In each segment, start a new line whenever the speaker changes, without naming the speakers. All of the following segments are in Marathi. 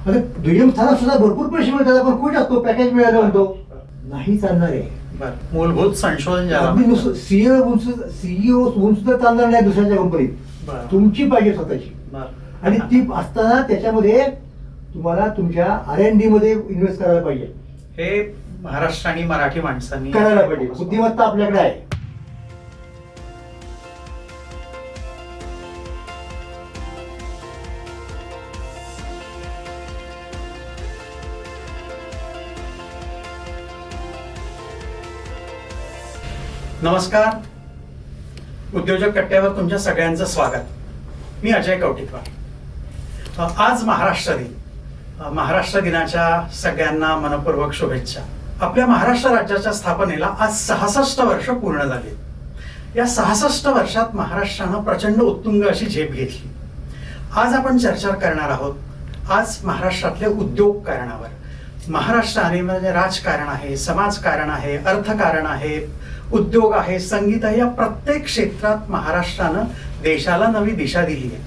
आता दुय्यम स्थानात सुद्धा भरपूर पैसे मिळतात, आपण खुश असतो, पॅकेज मिळालं म्हणतो. नाही चालणार आहे.
बरं, मूलभूत संशोधन ज्याला
अगदी
म्हणतात.
नुसतं सीईओ होऊन सुद्धा चालणार नाही दुसऱ्याच्या कंपनीत.
बरं.
तुमची पाहिजे स्वतःची.
बरं.
आणि ती असताना त्याच्यामध्ये तुम्हाला तुमच्या R&D मध्ये इन्व्हेस्ट करायला पाहिजे,
हे महाराष्ट्र आणि मराठी माणसांनी
करायला पाहिजे. बुद्धिमत्ता आपल्याकडे आहे.
नमस्कार, उद्योजक कट्ट्यावर तुमच्या सगळ्यांचं स्वागत. मी अजय कवठीकर. आज महाराष्ट्र दिन. महाराष्ट्र दिनाच्या सगळ्यांना मनपूर्वक शुभेच्छा. आपल्या महाराष्ट्र राज्याच्या स्थापनेला आज 66 वर्ष पूर्ण झाली. या 66 वर्षात महाराष्ट्रानं प्रचंड उत्तुंग अशी झेप घेतली. आज आपण चर्चा करणार आहोत आज महाराष्ट्रातले उद्योग कारणावर. महाराष्ट्राने म्हणजे राजकारण आहे, समाजकारण आहे, अर्थकारण आहे, उद्योग आहे, संगीत आहे, या प्रत्येक क्षेत्रात महाराष्ट्रानं देशाला नवी दिशा दिली आहे.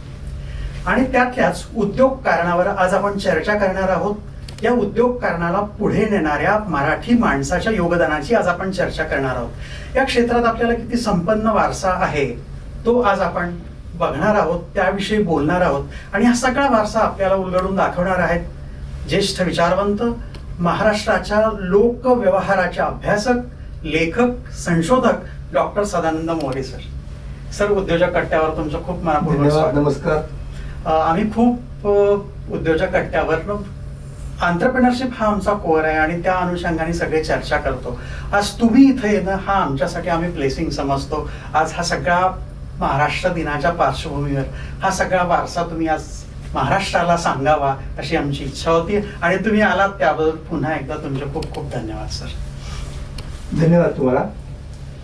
आणि त्यातल्याच उद्योग कारणावर आज आपण चर्चा करणार आहोत. या उद्योग कारणाला पुढे नेणाऱ्या मराठी माणसाच्या योगदानाची आज आपण चर्चा करणार आहोत. या क्षेत्रात आपल्याला किती संपन्न वारसा आहे तो आज आपण बघणार आहोत, त्याविषयी बोलणार आहोत. आणि हा सगळा वारसा आपल्याला उलगडून दाखवणार आहेत ज्येष्ठ विचारवंत, महाराष्ट्राच्या लोकव्यवहाराचे अभ्यासक, लेखक, संशोधक doctor Sadanand More sir. Sir, उद्योजक कट्ट्यावर तुमचं खूप मनापूर्वक स्वागत.
नमस्कार.
आम्ही खूप उद्योजक कट्ट्यावर एंटरप्रेन्योरशिप हा आमचा कोर आहे आणि त्या अनुषंगाने सगळे चर्चा करतो. आज तुम्ही इथे येणं हा आमच्यासाठी आम्ही ब्लेसिंग समजतो. आज हा सगळा महाराष्ट्र दिनाच्या पार्श्वभूमीवर हा सगळा वारसा तुम्ही आज महाराष्ट्राला सांगावा अशी आमची इच्छा होती आणि तुम्ही आलात त्याबद्दल पुन्हा एकदा तुमचे खूप खूप धन्यवाद सर.
धन्यवाद तुम्हाला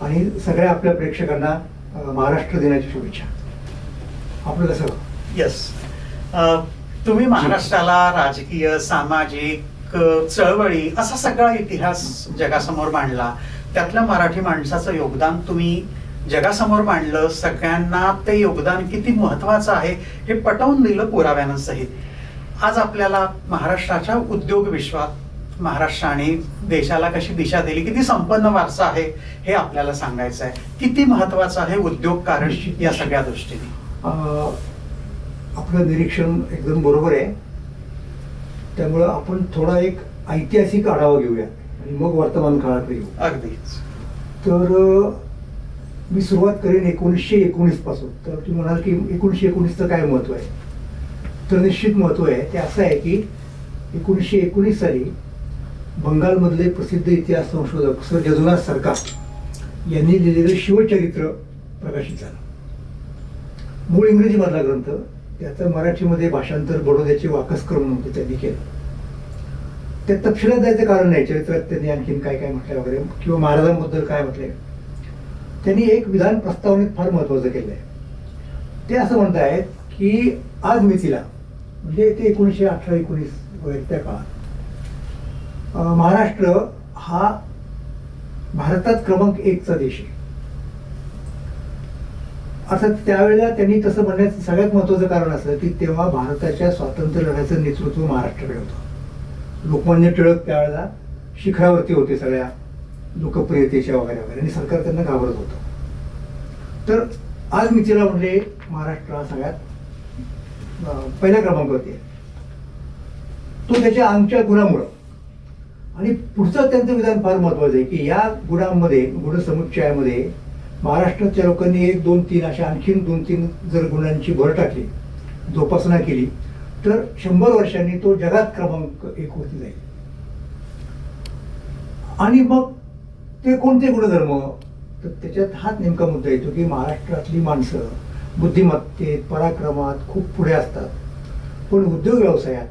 आणि सगळ्या आपल्या प्रेक्षकांना महाराष्ट्र दिनाची शुभेच्छा. आपलं कसं?
येस, तुम्ही महाराष्ट्राला राजकीय, सामाजिक चळवळी असा सगळा इतिहास जगासमोर मांडला. त्यातल्या मराठी माणसाचं योगदान तुम्ही जगासमोर मांडलं. सगळ्यांना ते योगदान किती महत्वाचं आहे हे पटवून दिलं पुराव्यानं सहित. आज आपल्याला महाराष्ट्राच्या उद्योग विश्वात महाराष्ट्राने देशाला कशी दिशा दिली, किती संपन्न वारसा आहे हे आपल्याला सांगायचं आहे. किती महत्वाचं आहे उद्योग कारण या सगळ्या दृष्टीने.
आपलं निरीक्षण एकदम बरोबर आहे. त्यामुळं आपण थोडा एक ऐतिहासिक आढावा घेऊया आणि मग वर्तमान काळाकडे येऊ.
अगदीच.
तर मी सुरुवात करेन 1919 पासून. तर तुम्ही म्हणाल की 1919चं काय महत्व आहे? तर निश्चित महत्व आहे. ते असं आहे की 1919 साली बंगालमधले प्रसिद्ध इतिहास संशोधक सर जदुनाथ सरकार यांनी लिहिलेलं शिवचरित्र प्रकाशित झालं. मूळ इंग्रजी मधला ग्रंथ, त्याचं मराठीमध्ये भाषांतर बडोद्याचे वाकसकर म्हणून त्यांनी केलं. त्या तपशिलात जायचं कारण नाही. चरित्रात त्यांनी आणखीन काय काय म्हटलं वगैरे किंवा महाराजांबद्दल काय म्हटलंय. त्यांनी एक विधान प्रस्तावनेत फार महत्वाचं केलं आहे. ते असं म्हणत आहेत की आज मितीला म्हणजे ते 1918-19 वगैरे त्या काळात महाराष्ट्र हा भारतात क्रमांक 1चा देश आहे. आता त्यावेळेला त्यांनी तसं म्हणण्याचं सगळ्यात महत्वाचं कारण असं की तेव्हा भारताच्या स्वातंत्र्य लढ्याचं नेतृत्व महाराष्ट्राकडे होतं. लोकमान्य टिळक त्यावेळेला शिखरावरती होते सगळ्या लोकप्रियतेच्या वगैरे वगैरे आणि सरकार त्यांना घाबरत होतं. तर आज मितीला म्हणजे महाराष्ट्र हा सगळ्यात पहिल्या क्रमांकावरती आहे. तो त्याच्या आमच्या गुणामुळं. आणि पुढचं त्यांचं विधान फार महत्वाचं आहे की या गुणांमध्ये, गुणसमुच्चयामध्ये महाराष्ट्राच्या लोकांनी 1, 2, 3 अशा आणखीन 2-3 जर गुणांची भर टाकली, जोपासना केली तर 100 वर्षांनी तो जगात क्रमांक 1 वरती जाईल. आणि मग ते कोणते गुणधर्म? तर त्याच्यात हाच नेमका मुद्दा येतो की महाराष्ट्रातली माणसं बुद्धिमत्तेत, पराक्रमात खूप पुढे असतात, पण उद्योग व्यवसायात,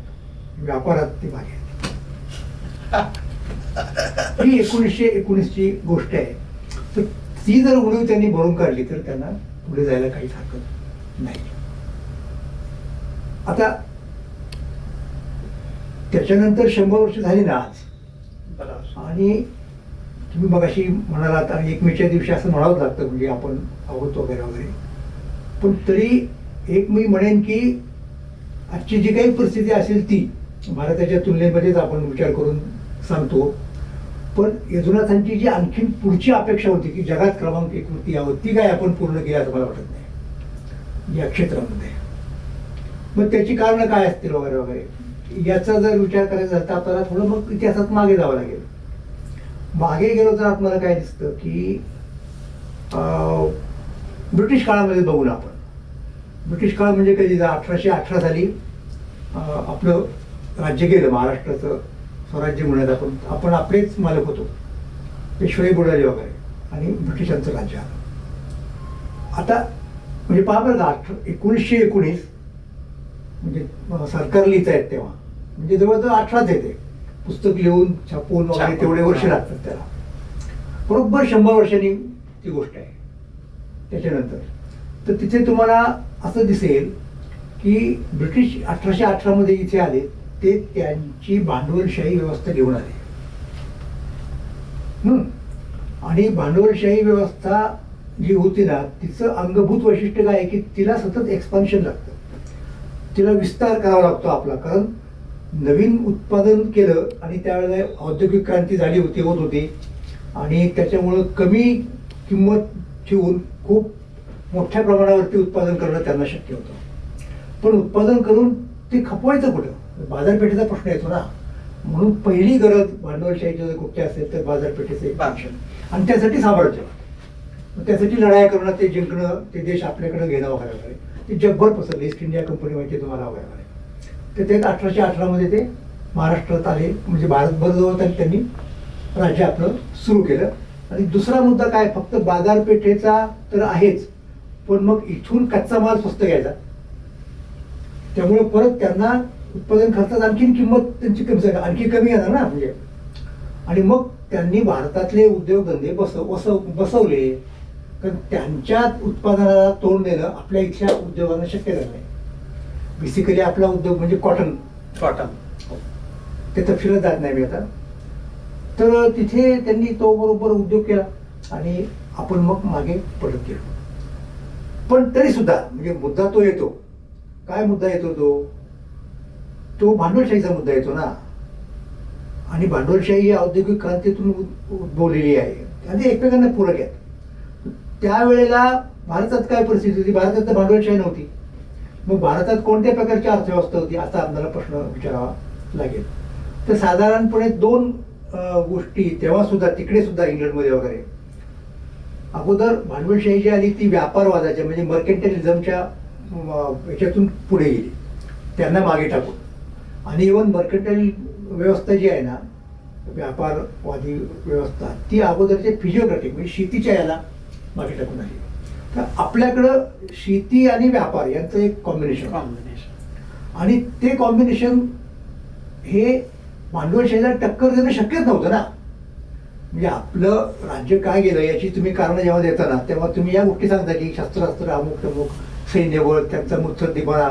व्यापारात ते मागे आहेत. ही 1919ची गोष्ट आहे. तर ती जर उणीव त्यांनी भरून काढली तर त्यांना पुढे जायला काहीच हरकत नाही. आता त्याच्यानंतर 100 वर्ष झाली ना आज. आणि तुम्ही मगाशी म्हणालात आणि एकमेच्या दिवशी असं म्हणावंच लागतं म्हणजे आपण आहोत वगैरे वगैरे. पण तरी एक मी म्हणेन की आजची जी काही परिस्थिती असेल ती भारताच्या तुलनेमध्येच आपण विचार करून सांगतो. पण यदुनाथांची जी आणखीन पुढची अपेक्षा होती की जगात क्रमांक 1 वरती यावं, ती काय आपण पूर्ण केली असं मला वाटत नाही या क्षेत्रामध्ये. मग त्याची कारणं काय असतील वगैरे वगैरे याचा जर विचार करायचा झाला तर आपल्याला थोडं मग इतिहासात मागे जावं लागेल. मागे गेलो तर आपल्याला काय दिसतं की ब्रिटिश काळामध्ये बघून आपण, ब्रिटिश काळ म्हणजे कधी 1818 साली आपलं राज्य गेलं, महाराष्ट्राचं स्वराज्य म्हणत आपण आपलेच मालक होतो, पेशवाई बुडाले वगैरे, आणि ब्रिटिशांचं राज्य आलं. आता म्हणजे पहा बरं का, 1919 म्हणजे सरकार लिहित आहेत तेव्हा, म्हणजे जवळजवळ 18च येते, पुस्तक लिहून छापून वगैरे तेवढे वर्ष लागतात त्याला. बरोबर 100 वर्षांनी ती गोष्ट आहे. त्याच्यानंतर तर तिथे तुम्हाला असं दिसेल की ब्रिटिश 1818 मध्ये इथे आले, ते त्यांची भांडवलशाही व्यवस्था घेऊन आले. आणि भांडवलशाही व्यवस्था जी होती ना, तिचं अंगभूत वैशिष्ट्य काय आहे की तिला सतत एक्सपान्शन लागतं, तिला विस्तार करावा लागतो आपला. कारण नवीन उत्पादन केलं आणि त्यावेळेला औद्योगिक क्रांती झाली होती, होत होती, आणि त्याच्यामुळं कमी किंमत ठेवून खूप मोठ्या प्रमाणावरती उत्पादन करणं त्यांना शक्य होतं. पण उत्पादन करून ते खपवायचं कुठं, बाजारपेठेचा प्रश्न येतो ना. म्हणून पहिली गरज भांडवलशाहीची जर कुठची असेल तर बाजारपेठेचं एक्सपान्शन, आणि त्यासाठी साम्राज्य, त्यासाठी लढाया करणं, ते जिंकणं, ते देश आपल्याकडे घेणं वगैरे वगैरे. ते जगभर पसरले. ईस्ट इंडिया कंपनी माहिती आहे तुम्हाला वगैरे. तर ते 1818 मध्ये ते महाराष्ट्रात आले, म्हणजे भारतभर जवळ त्यांनी राज्य आपलं सुरू केलं. आणि दुसरा मुद्दा काय, फक्त बाजारपेठेचा तर आहेच, पण मग इथून कच्चा माल स्वस्त घ्यायचा, त्यामुळे परत त्यांना उत्पादन खर्चात आणखीन किंमत त्यांची आणखी कमी येणार ना म्हणजे. आणि मग त्यांनी भारतातले उद्योगधंदे बसवले, कारण त्यांच्या उत्पादनाला तोंड देणं आपल्या इथल्या उद्योगांना शक्य झालं नाही. बेसिकली आपला उद्योग म्हणजे कॉटन, ते तपशिलात जात नाही मी आता. तर तिथे त्यांनी तो बरोबर उद्योग केला आणि आपण मग मागे पडत गेलो. पण तरी सुद्धा म्हणजे मुद्दा तो येतो, काय मुद्दा येतो, तो भांडवलशाहीचा मुद्दा येतो ना. आणि भांडवलशाही ही औद्योगिक क्रांतीतून उद्भवलेली आहे आणि एकमेकांना पूरक आहेत. त्यावेळेला भारतात काय परिस्थिती होती, भारतात तर भांडवलशाही नव्हती. मग भारतात कोणत्या प्रकारची अर्थव्यवस्था होती असा आपल्याला प्रश्न विचारावा लागेल. तर साधारणपणे 2 गोष्टी तेव्हा सुद्धा, तिकडे सुद्धा इंग्लंडमध्ये वगैरे, अगोदर भांडवलशाही जी आली ती व्यापारवादाच्या म्हणजे मर्केंटलिझमच्या याच्यातून पुढे गेली, त्यांना मागे टाकून. आणि इव्हन मर्केंटाईल व्यवस्था जी आहे ना, व्यापारवादी व्यवस्था, ती अगोदरचे फिजिओक्रेटिक म्हणजे शेतीच्या याला मागे टाकून आली. तर आपल्याकडं शेती आणि व्यापार यांचं एक कॉम्बिनेशन, आणि ते कॉम्बिनेशन हे भांडवलशाहीला टक्कर देणं शक्यच नव्हतं ना. म्हणजे आपलं राज्य काय गेलं याची तुम्ही कारणं जेव्हा देता ना, तेव्हा तुम्ही या गोष्टी सांगता की शस्त्रास्त्र, अमुक तमुक, सैन्यबळ, त्यांचा मुत्सद्दीपणा,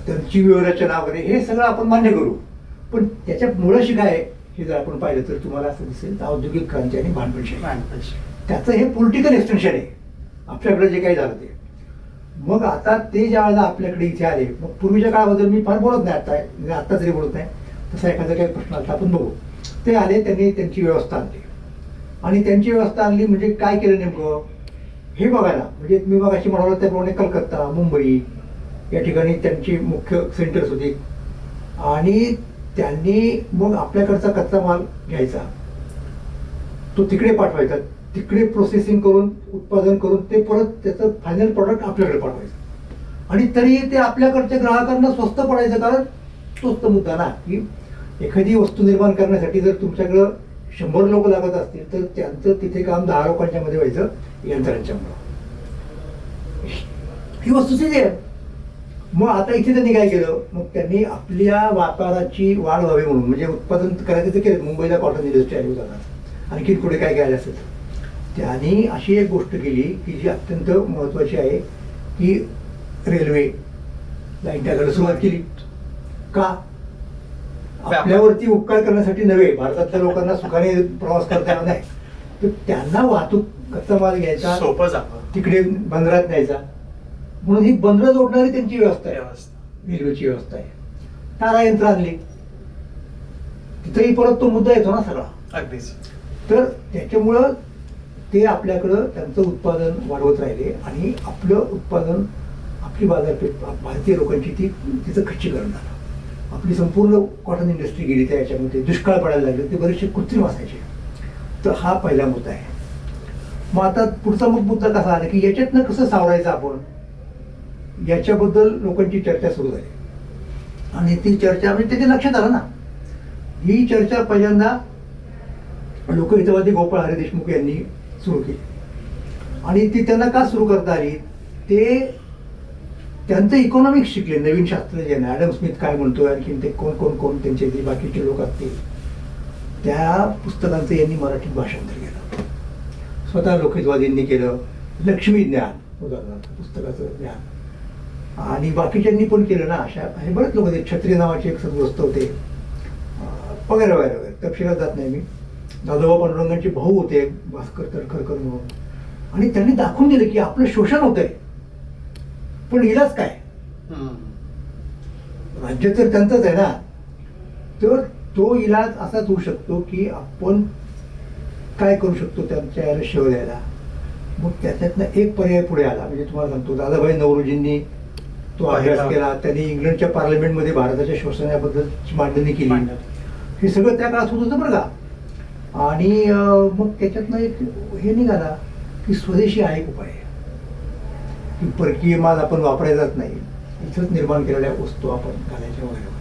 त्यांची व्यूहरचना वगैरे, हे सगळं आपण मान्य करू. पण त्याच्या मुळाशी काय हे जर आपण पाहिलं तर तुम्हाला असं दिसेल, औद्योगिक क्रांती आणि भांडवलशाही, त्याचं हे पॉलिटिकल एक्सटेन्शन आहे आपल्याकडे जे काही झालं ते. मग आता ते ज्या वेळेला आपल्याकडे इथे आले, मग पूर्वीच्या काळाबद्दल मी फार बोलत नाही, आता तरी बोलत नाही, तसा एखादा काही प्रश्न आला आपण बघू. ते आले, त्यांनी त्यांची व्यवस्था आणली, आणि त्यांची व्यवस्था आणली म्हणजे काय केलं नेमकं हे बघायला. म्हणजे मी मगाशी म्हणालो त्याप्रमाणे कलकत्ता, मुंबई या ठिकाणी त्यांची मुख्य सेंटर्स होती. आणि त्यांनी मग आपल्याकडचा कच्चा माल घ्यायचा, तो तिकडे पाठवायचा, तिकडे प्रोसेसिंग करून, उत्पादन करून ते परत त्याचं फायनल प्रॉडक्ट आपल्याकडे पाठवायचं. आणि तरी ते आपल्याकडच्या ग्राहकांना स्वस्त पडायचं, कारण तोच तर मुद्दा ना की एखादी वस्तू निर्माण करण्यासाठी जर तुमच्याकडं 100 लोक लागत असतील तर त्यांचं तिथे काम 10 लोकांच्या मध्ये व्हायचं यंत्रांच्यामुळं. ही वस्तुस्थिती आहे. मग आता इथे त्यांनी काय केलं, मग त्यांनी आपल्या व्यापाराची वाढ व्हावी म्हणून, म्हणजे उत्पादन करायचं ते केलं. मुंबईला कॉटन इंडस्ट्री आली होता, आणखी पुढे काय काय असेल. त्यांनी अशी एक गोष्ट केली की जी अत्यंत महत्त्वाची आहे, की रेल्वे लाईन त्याकडे सुरुवात केली. का, आपल्यावरती उपकार करण्यासाठी नव्हे, भारतातल्या लोकांना सुखाने प्रवास करता येणार नाही, तर त्यांना वाहतूक, कच्चा माल घ्यायचा,
सोपं जातं,
तिकडे बंदरात न्यायचा, म्हणून ही बंदरं जोडणारी त्यांची व्यवस्था आहे, रेल्वेची व्यवस्था आहे. तारा यंत्र आणले, तिथेही परत तो मुद्दा येतो ना सगळा.
अगदीच.
तर त्याच्यामुळं ते आपल्याकडं त्यांचं उत्पादन वाढवत राहिले आणि आपलं उत्पादन, आपली बाजारपेठ भारतीय लोकांची ती तिचं खच्चीकरण झालं. आपली संपूर्ण कॉटन इंडस्ट्री गेली त्या याच्यामध्ये, दुष्काळ पडायला लागले, ते बरेचसे कृत्रिम असायचे. तर हा पहिला मुद्दा आहे. मग आता पुढचा मुद्दा कसा आला की याच्यातनं कसं सावरायचं आपण, याच्याबद्दल लोकांची चर्चा सुरू झाली. आणि ती चर्चा म्हणजे त्याच्या लक्षात आलं ना, ही चर्चा पहिल्यांदा लोकहितवादी गोपाळ हरी देशमुख यांनी सुरू केली. आणि ती त्यांना का सुरू करता आली, ते त्यांचं इकॉनॉमिक्स शिकले नवीन शास्त्रज्ञ, ॲडम स्मिथ काय म्हणतोय, आणखी ते कोण त्यांचे जे बाकीचे लोक असतील, त्या पुस्तकांचं यांनी मराठीत भाषांतर केलं. स्वतः लोकहितवादींनी केलं. लक्ष्मी ज्ञान उदाहरणार्थ पुस्तकाचं ज्ञान, आणि बाकीच्यांनी पण केलं ना. अशा हे बरेच लोक होते. छत्री नावाचे एक सद्ग्रस्त होते, वगैरे वगैरे वगैरे, तपशिलात जात नाही मी. दादोबा पांडुरंगांचे भाऊ होते भास्कर तळखरकर म्हणून, आणि त्यांनी दाखवून दिलं की आपलं शोषण होतंय, पण इलाज काय. राज्य तर त्यांचंच आहे ना. तर तो इलाज असाच होऊ शकतो की आपण काय करू शकतो त्यांच्या याला शेव द्यायला. मग त्याच्यातनं एक पर्याय पुढे आला. म्हणजे तुम्हाला सांगतो, दादाभाई नौरोजींनी तो अभ्यास केला. त्यांनी इंग्लंडच्या पार्लमेंटमध्ये भारताच्या शोषणाबद्दलची मांडणी केली. हे सगळं त्या काळात होत होतं बरं का. आणि मग त्याच्यातनं एक हे निघाला की स्वदेशी हा एक उपाय आहे, की परकीय माल आपण वापरायचाच नाही, इथंच निर्माण केलेल्या वस्तू आपण घालायच्या वगैरे.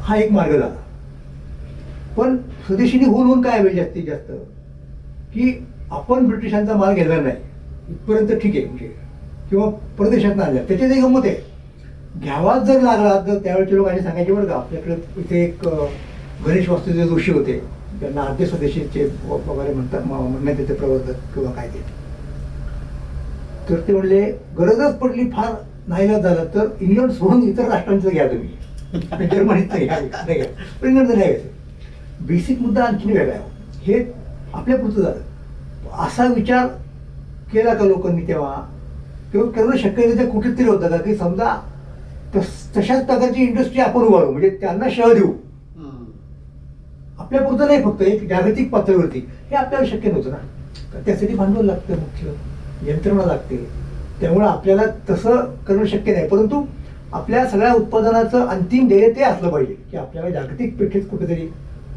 हा एक मार्ग झाला. पण स्वदेशीने होऊन काय होईल जास्तीत जास्त, की आपण ब्रिटिशांचा माल घेणार नाही इथपर्यंत ठीक आहे, म्हणजे किंवा परदेशात आणल्या. त्याच्यात एक गंमत आहे, घ्यावाच जर लागला तर त्यावेळेचे लोक असे सांगायचे बरं का. आपल्याकडे इथे एक गणेश वास्तुदेव जोशी होते, त्यांना आद्य स्वदेशीचे वगैरे म्हणण्यात येते, प्रवर्तक किंवा काय ते. तर ते म्हणले गरजच पडली, फार नाईलाज झाला तर इंग्लंड सोडून इतर राष्ट्रांचं घ्या तुम्ही, जर्मनीचं घ्या, नाही घ्या, पण इंग्लंडचं नाही घ्यायचं. बेसिक मुद्दा आणखीन वेगळा आहे. हे आपल्या पुढचं झालं. असा विचार केला का लोकांनी तेव्हा, किंवा करणं शक्य कुठेतरी होतं का की समजा तशाच प्रकारची इंडस्ट्री आपण उभारू, म्हणजे त्यांना शह देऊ, आपल्या पुरतं नाही फक्त एक जागतिक पातळीवरती, हे आपल्याला शक्य नव्हतं ना. त्यासाठी भांडवल लागतं, मुख्य यंत्रणा लागते. त्यामुळे आपल्याला तसं करणं शक्य नाही. परंतु आपल्या सगळ्या उत्पादनाचं अंतिम ध्येय ते असलं पाहिजे की आपल्याला जागतिक पेठेत कुठेतरी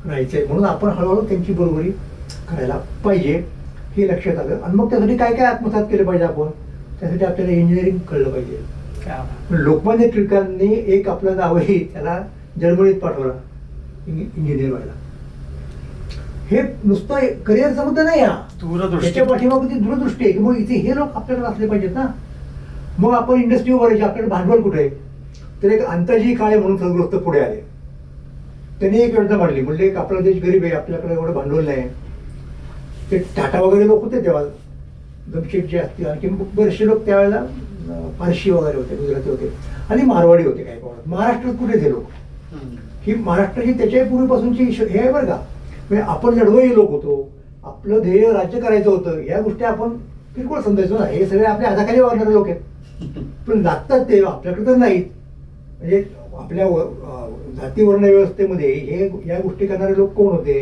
राहायचंय, म्हणून आपण हळूहळू त्यांची बरोबरी करायला पाहिजे, हे लक्षात आलं. आणि मग त्यासाठी काय काय आत्मसात केलं पाहिजे आपण, त्यासाठी आपल्याला इंजिनिअरिंग कळलं पाहिजे. लोकमान्य टिळकांनी एक आपला जावई त्याला जर्मनीत पाठवला इंजिनियर व्हायला. हे नुसतं करिअरचा मुद्दा नाही, हा त्याच्या पाठीमागे ती दूरदृष्टी आहे की मग इथे हे लोक आपल्याकडे असले पाहिजेत ना. मग आपण इंडस्ट्री उभारायची, आपल्याकडे भांडवल कुठे आहे. तर एक अंताजी काळे म्हणून सद्ग्रस्त पुढे आले. त्यांनी एक योजना मांडली, म्हणले एक आपला देश गरीब आहे, आपल्याकडे एवढं भांडवल नाही. ते टाटा वगैरे लोक होते तेव्हा, जमशेदजी असतील, आणखी बरेचसे लोक त्यावेळेला पारशी वगैरे होते, गुजराती होते, आणि मारवाडी होते काही प्रमाणात. महाराष्ट्रात कुठे ते लोक, ही महाराष्ट्राची त्याच्याही पूर्वीपासूनची हे आहे बरं का. म्हणजे आपण लढवई लोक होतो, आपलं ध्येय राज्य करायचं होतं, या गोष्टी आपण किरकोळ समजायचो ना. हे सगळे आपल्या हाताखाली वागणारे लोक आहेत, पण लागतात ते आपल्याकडे तर नाहीत. म्हणजे आपल्या जाती वर्ण व्यवस्थेमध्ये हे या गोष्टी करणारे लोक कोण होते,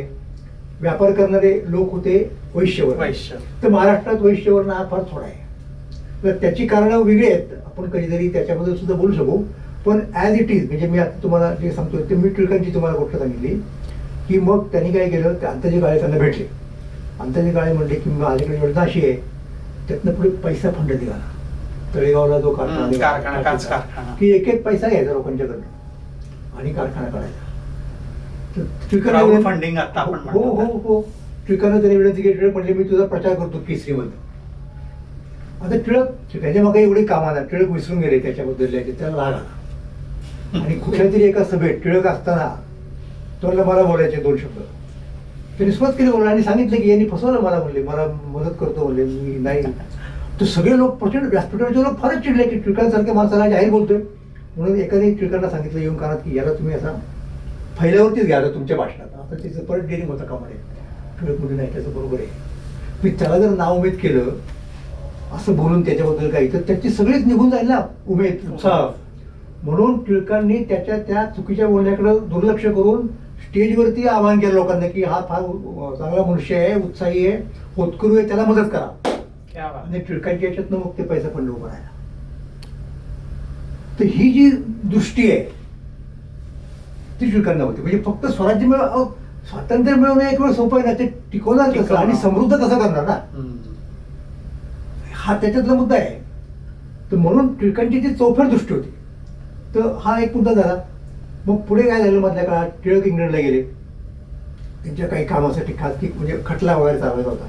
व्यापार करणारे लोक होते वैश्यवर्ण. तर महाराष्ट्रात वैश्यवर्ण हा फार थोडा आहे. तर त्याची कारणं वेगळी आहेत, आपण कधीतरी त्याच्याबद्दल सुद्धा बोलू शकू. पण ॲज इट इज, म्हणजे मी आता तुम्हाला जे सांगतोय ते मी टिळकांची तुम्हाला गोष्ट सांगितली की मग त्यांनी काय केलं, ते अंताजी काळे त्यांना भेटले. अंताजी काळे म्हणले की माझ्याकडे योजना अशी आहे, त्यातनं पुढे पैसा फंड निघाला. तळेगावला जो कारखाना की एक एक पैसा घ्यायचा लोकांच्याकडनं आणि कारखाना काढायचा.
फंडिंग आता आपण
हो हो हो. टिळकांना त्याने विनंती केली, टिळक म्हणले मी तुझा प्रचार करतो केसरीमध्ये. आता टिळक त्याच्या मग एवढी कामाला टिळक विसरून गेले त्याच्याबद्दल, त्याला राग आला. आणि कुठल्या तरी एका सभेत टिळक असताना तो मला बोलायचे 2 शब्द. त्यांनी सुरुवात केली बोलणं आणि सांगितलं की यांनी फसवलं मला, म्हणले मला मदत करतो, म्हणले मी नाही. तर सगळे लोक प्रचंड, व्यासपीठावरचे लोक फारच चिडले की टिळकांसारख्या माणसाला जाहीर बोलतोय. म्हणून एकाने टिळकांना सांगितलं येऊन कानात की याला तुम्ही असा फैल्यावरतीच घ्या तुमच्या भाषणात. आता त्याचं परत डेअरिंग होता कामाने. टिळक म्हणजे नाही, त्याचं बरोबर आहे, मी त्याला जर नाव उमेद केलं असं बोलून त्याच्याबद्दल काही, तर त्याची सगळीच निघून जाईल ना उमेद, उत्साह. म्हणून टिळकांनी त्या चुकीच्या बोलण्याकडे दुर्लक्ष करून स्टेजवरती आवाहन केलं लोकांना की हा फार चांगला मनुष्य आहे, उत्साही आहे, होतकरू आहे, त्याला मदत करा.
क्या बात.
आणि टिळकांच्या याच्यातनं मग ते पैसा फंड उभा राहिला. तर ही जी दृष्टी आहे ती टिळकांना होती. म्हणजे फक्त स्वराज्य स्वातंत्र्य मिळवणं एक वेळ सोपं आहे ना, ते टिकवणार कसं आणि समृद्ध कसं करणार ना, हा त्याच्यातला मुद्दा आहे. तर म्हणून टिळकांची ती चौफेर दृष्टी होती. तर हा एक मुद्दा झाला. मग पुढे काय झालं मधल्या काळात, टिळक इंग्लंडला गेले त्यांच्या काही कामासाठी, खाजगी म्हणजे खटला वगैरे चालवायचा होता.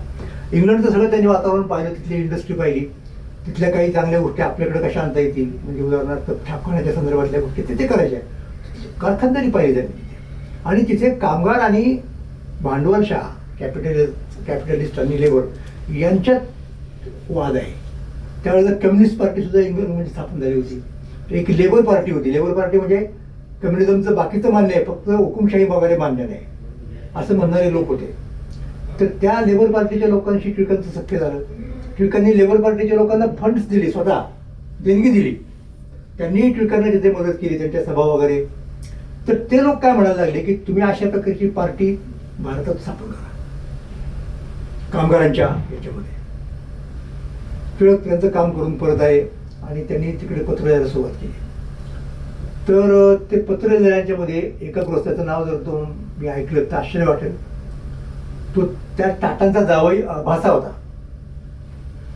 इंग्लंडचं सगळं त्यांनी वातावरण पाहिलं, तिथली इंडस्ट्री पाहिली, तिथल्या काही चांगल्या गोष्टी आपल्याकडे कशा आणता येतील, म्हणजे उदाहरणार्थ छापखान्याच्या संदर्भातल्या गोष्टी ते करायच्या, कारखानदारी पाहिली त्यांनी तिथे. आणि तिथे कामगार आणि भांडवलशाह कॅपिटलिस्ट आणि लेबर यांच्यात वाद आहे. त्यावेळेला कम्युनिस्ट पार्टी सुद्धा इंग्लंडमध्ये स्थापन झाली होती. एक लेबर पार्टी होती. लेबर पार्टी म्हणजे कम्युनिझमचं बाकीचं मान्य आहे, फक्त हुकुमशाही वगैरे मान्य नाही असं म्हणणारे लोक होते. तर त्या लेबर पार्टीच्या लोकांशी टिळकांचं सख्य झालं. टिळकांनी लेबर पार्टीच्या लोकांना फंड्स दिले, स्वतः देणगी दिली. त्यांनी टिळकांना तिथे मदत केली, त्यांच्या सभा वगैरे. तर ते लोक काय म्हणायला लागले की तुम्ही अशा प्रकारची पार्टी भारतात स्थापन करा कामगारांच्या याच्यामध्ये. टिळक त्यांचं काम करून परत आहे आणि त्यांनी तिकडे पत्र लिहायला सुरुवात केली. तर ते पत्र लिहिण्याच्यामध्ये एका गृहस्थाचं नाव जर तो मी ऐकलं तर आश्चर्य वाटेल. तो त्या टाटांचा जावई भासा होता.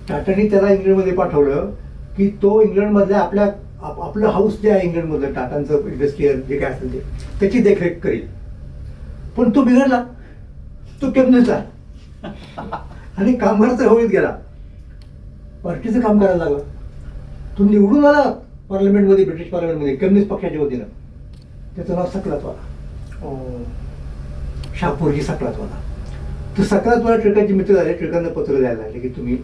टाटांनी त्याला इंग्लंडमध्ये पाठवलं की तो इंग्लंडमधल्या आपलं हाऊस जे आहे इंग्लंडमधलं टाटांचं इंडस्ट्रीयल जे काय असेल त्याची देखरेख करेल. पण तो बिघडला, तो केमनेचा आणि कामगाराचा होळीत गेला, पार्टीचं काम करायला लागला. तो निवडून आला पार्लमेंटमध्ये, ब्रिटिश पार्लमेंटमध्ये कम्युनिस्ट पक्षाच्या वतीनं. त्याचं नाव सकलातवाला, शहापूरजी सकलातवाला. तर सकलातवाला टिळकांचे मित्र झाले. टिळकांना पत्र द्यायला लागले की तुम्ही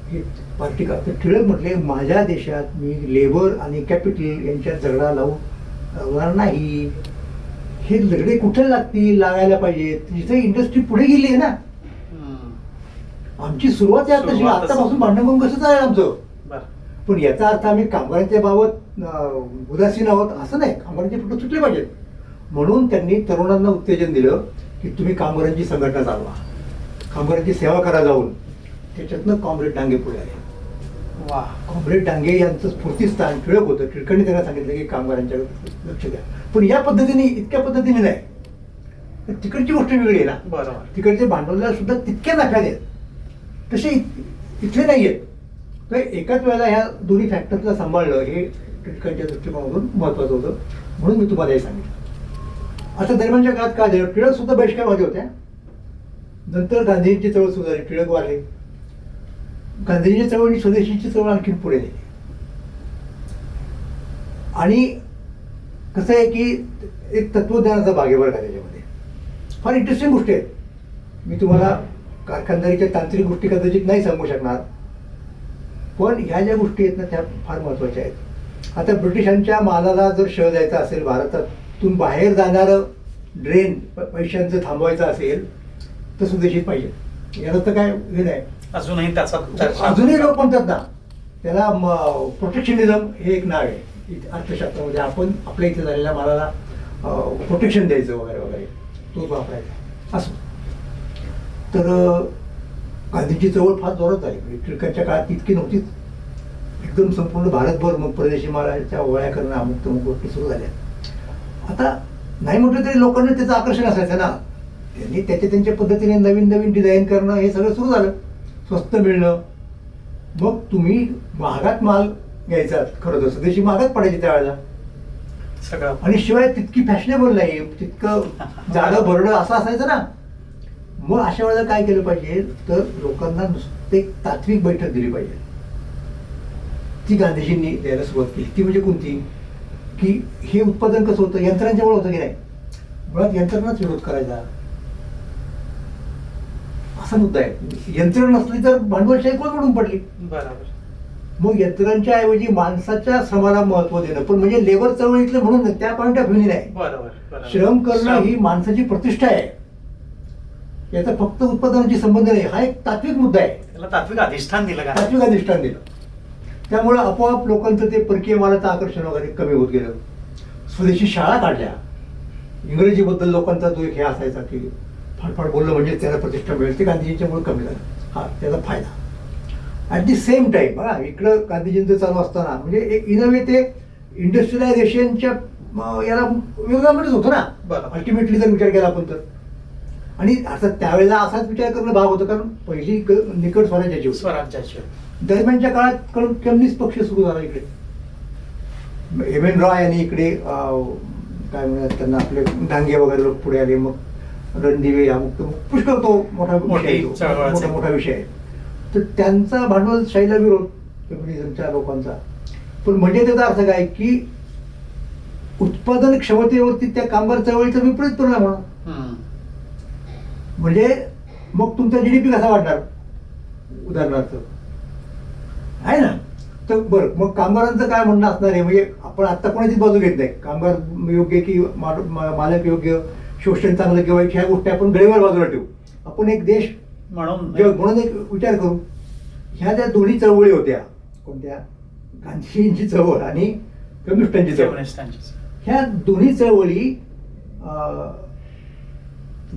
ही पार्टी का. तर टिळक म्हटले माझ्या देशात मी लेबर आणि कॅपिटल यांच्यात झगडा लावणार नाही. हे झगडे कुठे लागतील, लागायला पाहिजेत जिथे इंडस्ट्री पुढे गेली आहे ना. आमची सुरुवात आहे तशी, आतापासून भांडण करून कसं चालेल आमचं. पण याचा अर्थ आम्ही कामगारांच्या बाबत उदासीन आहोत असं नाही. कामगारांचे फोटो सुटले पाहिजेत. म्हणून त्यांनी तरुणांना उत्तेजन दिलं की तुम्ही कामगारांची संघटना चालवा, कामगारांची सेवा करा जाऊन. त्याच्यातनं कॉम्रेड डांगे पुढे आले.
वा.
कॉम्रेड डांगे यांचं स्फूर्तीस्थान टिळक होतं. टिळकांनी त्यांना सांगितलं की कामगारांच्या लक्ष द्या. पण या पद्धतीने, इतक्या पद्धतीने नाही. तिकडची गोष्ट वेगळी आहे ना.
बरोबर.
तिकडचे भांडवलदार सुद्धा तितक्या नफ्यात आहेत, तसे इथले नाही आहेत. तर एकाच वेळेला ह्या दोन्ही फॅक्टरला सांभाळणं हे टिळकांच्या दृष्टिकोनातून महत्वाचं होतं. म्हणून मी तुम्हाला हे सांगितलं. आता दरम्यानच्या काळात काय झालं, टिळक सुद्धा बहिष्कारवादी होत्या. नंतर गांधींची चळवळ सुरू झाली, टिळक वारले. गांधींची चळवळ आणि स्वदेशीची चळवळ आणखी पुढे नेली. आणि कसं आहे की एक तत्वज्ञानाचा भाग आहे बरं का त्याच्यामध्ये. फार इंटरेस्टिंग गोष्टी आहेत. मी तुम्हाला कारखानदारीच्या तांत्रिक गोष्टी कदाचित नाही सांगू शकणार, पण ह्या ज्या गोष्टी आहेत ना त्या फार महत्त्वाच्या आहेत. आता ब्रिटिशांच्या मालाला जर शह द्यायचा असेल, भारतातून बाहेर जाणारं ड्रेन पैशांचं थांबवायचं असेल तर स्वदेशीत पाहिजे. याला तर काय हे नाही.
अजूनही त्याचा
अजूनही लोक म्हणतात ना त्याला प्रोटेक्शनिझम हे एक नाव आहे अर्थशास्त्रामध्ये. आपण आपल्या इथे झालेल्या मालाला प्रोटेक्शन द्यायचं वगैरे वगैरे, तोच वापरायचा असं. तर गांधींची चळवळ फार जोरात झाली. म्हणजे टिळकांच्या काळात इतकी नव्हतीच. एकदम संपूर्ण भारतभर मग परदेशी मालाच्या ओळ्या करणं, अमुक तमुक गोष्टी सुरू झाल्या. आता नाही म्हटलं तरी लोकांना त्याचं आकर्षण असायचं ना. त्यांनी त्यांच्या पद्धतीने नवीन नवीन डिझाईन करणं हे सगळं सुरू झालं. स्वस्त मिळणं. मग तुम्ही महागात माल घ्यायचा, खरं तर स्वदेशी महागात पडायची त्यावेळेला
सगळं.
आणि शिवाय तितकी फॅशनेबल नाही, तितकं जाडं भरडं असं असायचं ना. मग अशा वेळेला काय केलं पाहिजे तर लोकांना नुसते तात्विक बैठक दिली पाहिजे. ती गांधीजींनी द्यायला सुरुवात केली. ती म्हणजे कोणती की हे उत्पादन कसं होतं, यंत्रांच्यामुळे होतं की नाही. मुळात यंत्रणाच विरोध करायचा असा मुद्दा आहे. यंत्रणा नसली तर भांडवलशाही कोण पडून पडली.
बरोबर.
मग यंत्रांच्या ऐवजी माणसाच्या श्रमाला महत्व देणं, पण म्हणजे लेबर चळवळीतलं म्हणून त्या पॉईंट ऑफ व्ह्यूनी नाही.
बरोबर.
श्रम करणं ही माणसाची प्रतिष्ठा आहे. याचा फक्त उत्पादनाशी संबंध नाही. हा एक तात्विक मुद्दा आहे.
त्याला तात्विक अधिष्ठान दिलं का?
तात्विक अधिष्ठान दिलं. त्यामुळे आपोआप लोकांचं ते परकीय मालाचं आकर्षण वगैरे कमी होत गेलं. स्वदेशी शाळा काढल्या. इंग्रजीबद्दल लोकांचा जो एक हे असायचा की फाडफाड बोललं म्हणजे त्याला प्रतिष्ठा मिळेल, ते गांधीजींच्यामुळे कमी झालं. हा त्याचा फायदा. ॲट दी सेम टाईम बघा इकडं गांधीजींचं चालू असताना म्हणजे एक इन अ वे ते इंडस्ट्रियलायझेशनच्या याला विरोधामध्येच होतं ना
बरं.
अल्टिमेटली जर विचार केला आपण तर. आणि आता त्यावेळेला असाच विचार करणं भाग होतं, कारण पहिली निकट स्वराज्याची होती.
स्वराज्याचे
दरम्यानच्या काळात कम्युनिस्ट पक्ष सुरू झाला इकडे. एम एन रॉय यांनी इकडे काय म्हणतात त्यांना आपले डांगे वगैरे लोक पुढे आले. मग रणदिवे अमुक पुष्कळ तो मोठा विषय आहे, मोठा मोठा विषय आहे. तर त्यांचा भांडवलशाहीला विरोध कम्युनिझमच्या लोकांचा. पण म्हणजे त्याचा अर्थ काय की उत्पादन क्षमतेवरती त्या कामगार चळवळीचा विपरीत परिणाम होणार. म्हणजे मग तुमचा GDP कसा वाढणार उदाहरणार्थ आहे ना. तर बरं मग कामगारांचं काय म्हणणं असणार आहे. म्हणजे आपण आत्ता कोणाचीच बाजू घेत नाही. कामगार योग्य की मालक योग्य, शोषण चांगलं किंवा ह्या गोष्टी आपण गळीवर बाजूला ठेवू. आपण एक देश म्हणून एक विचार करू. ह्या ज्या दोन्ही चळवळी होत्या कोणत्या, गांधीजींची चळवळ आणि कम्युनिस्टांची चळवळ, ह्या दोन्ही चळवळी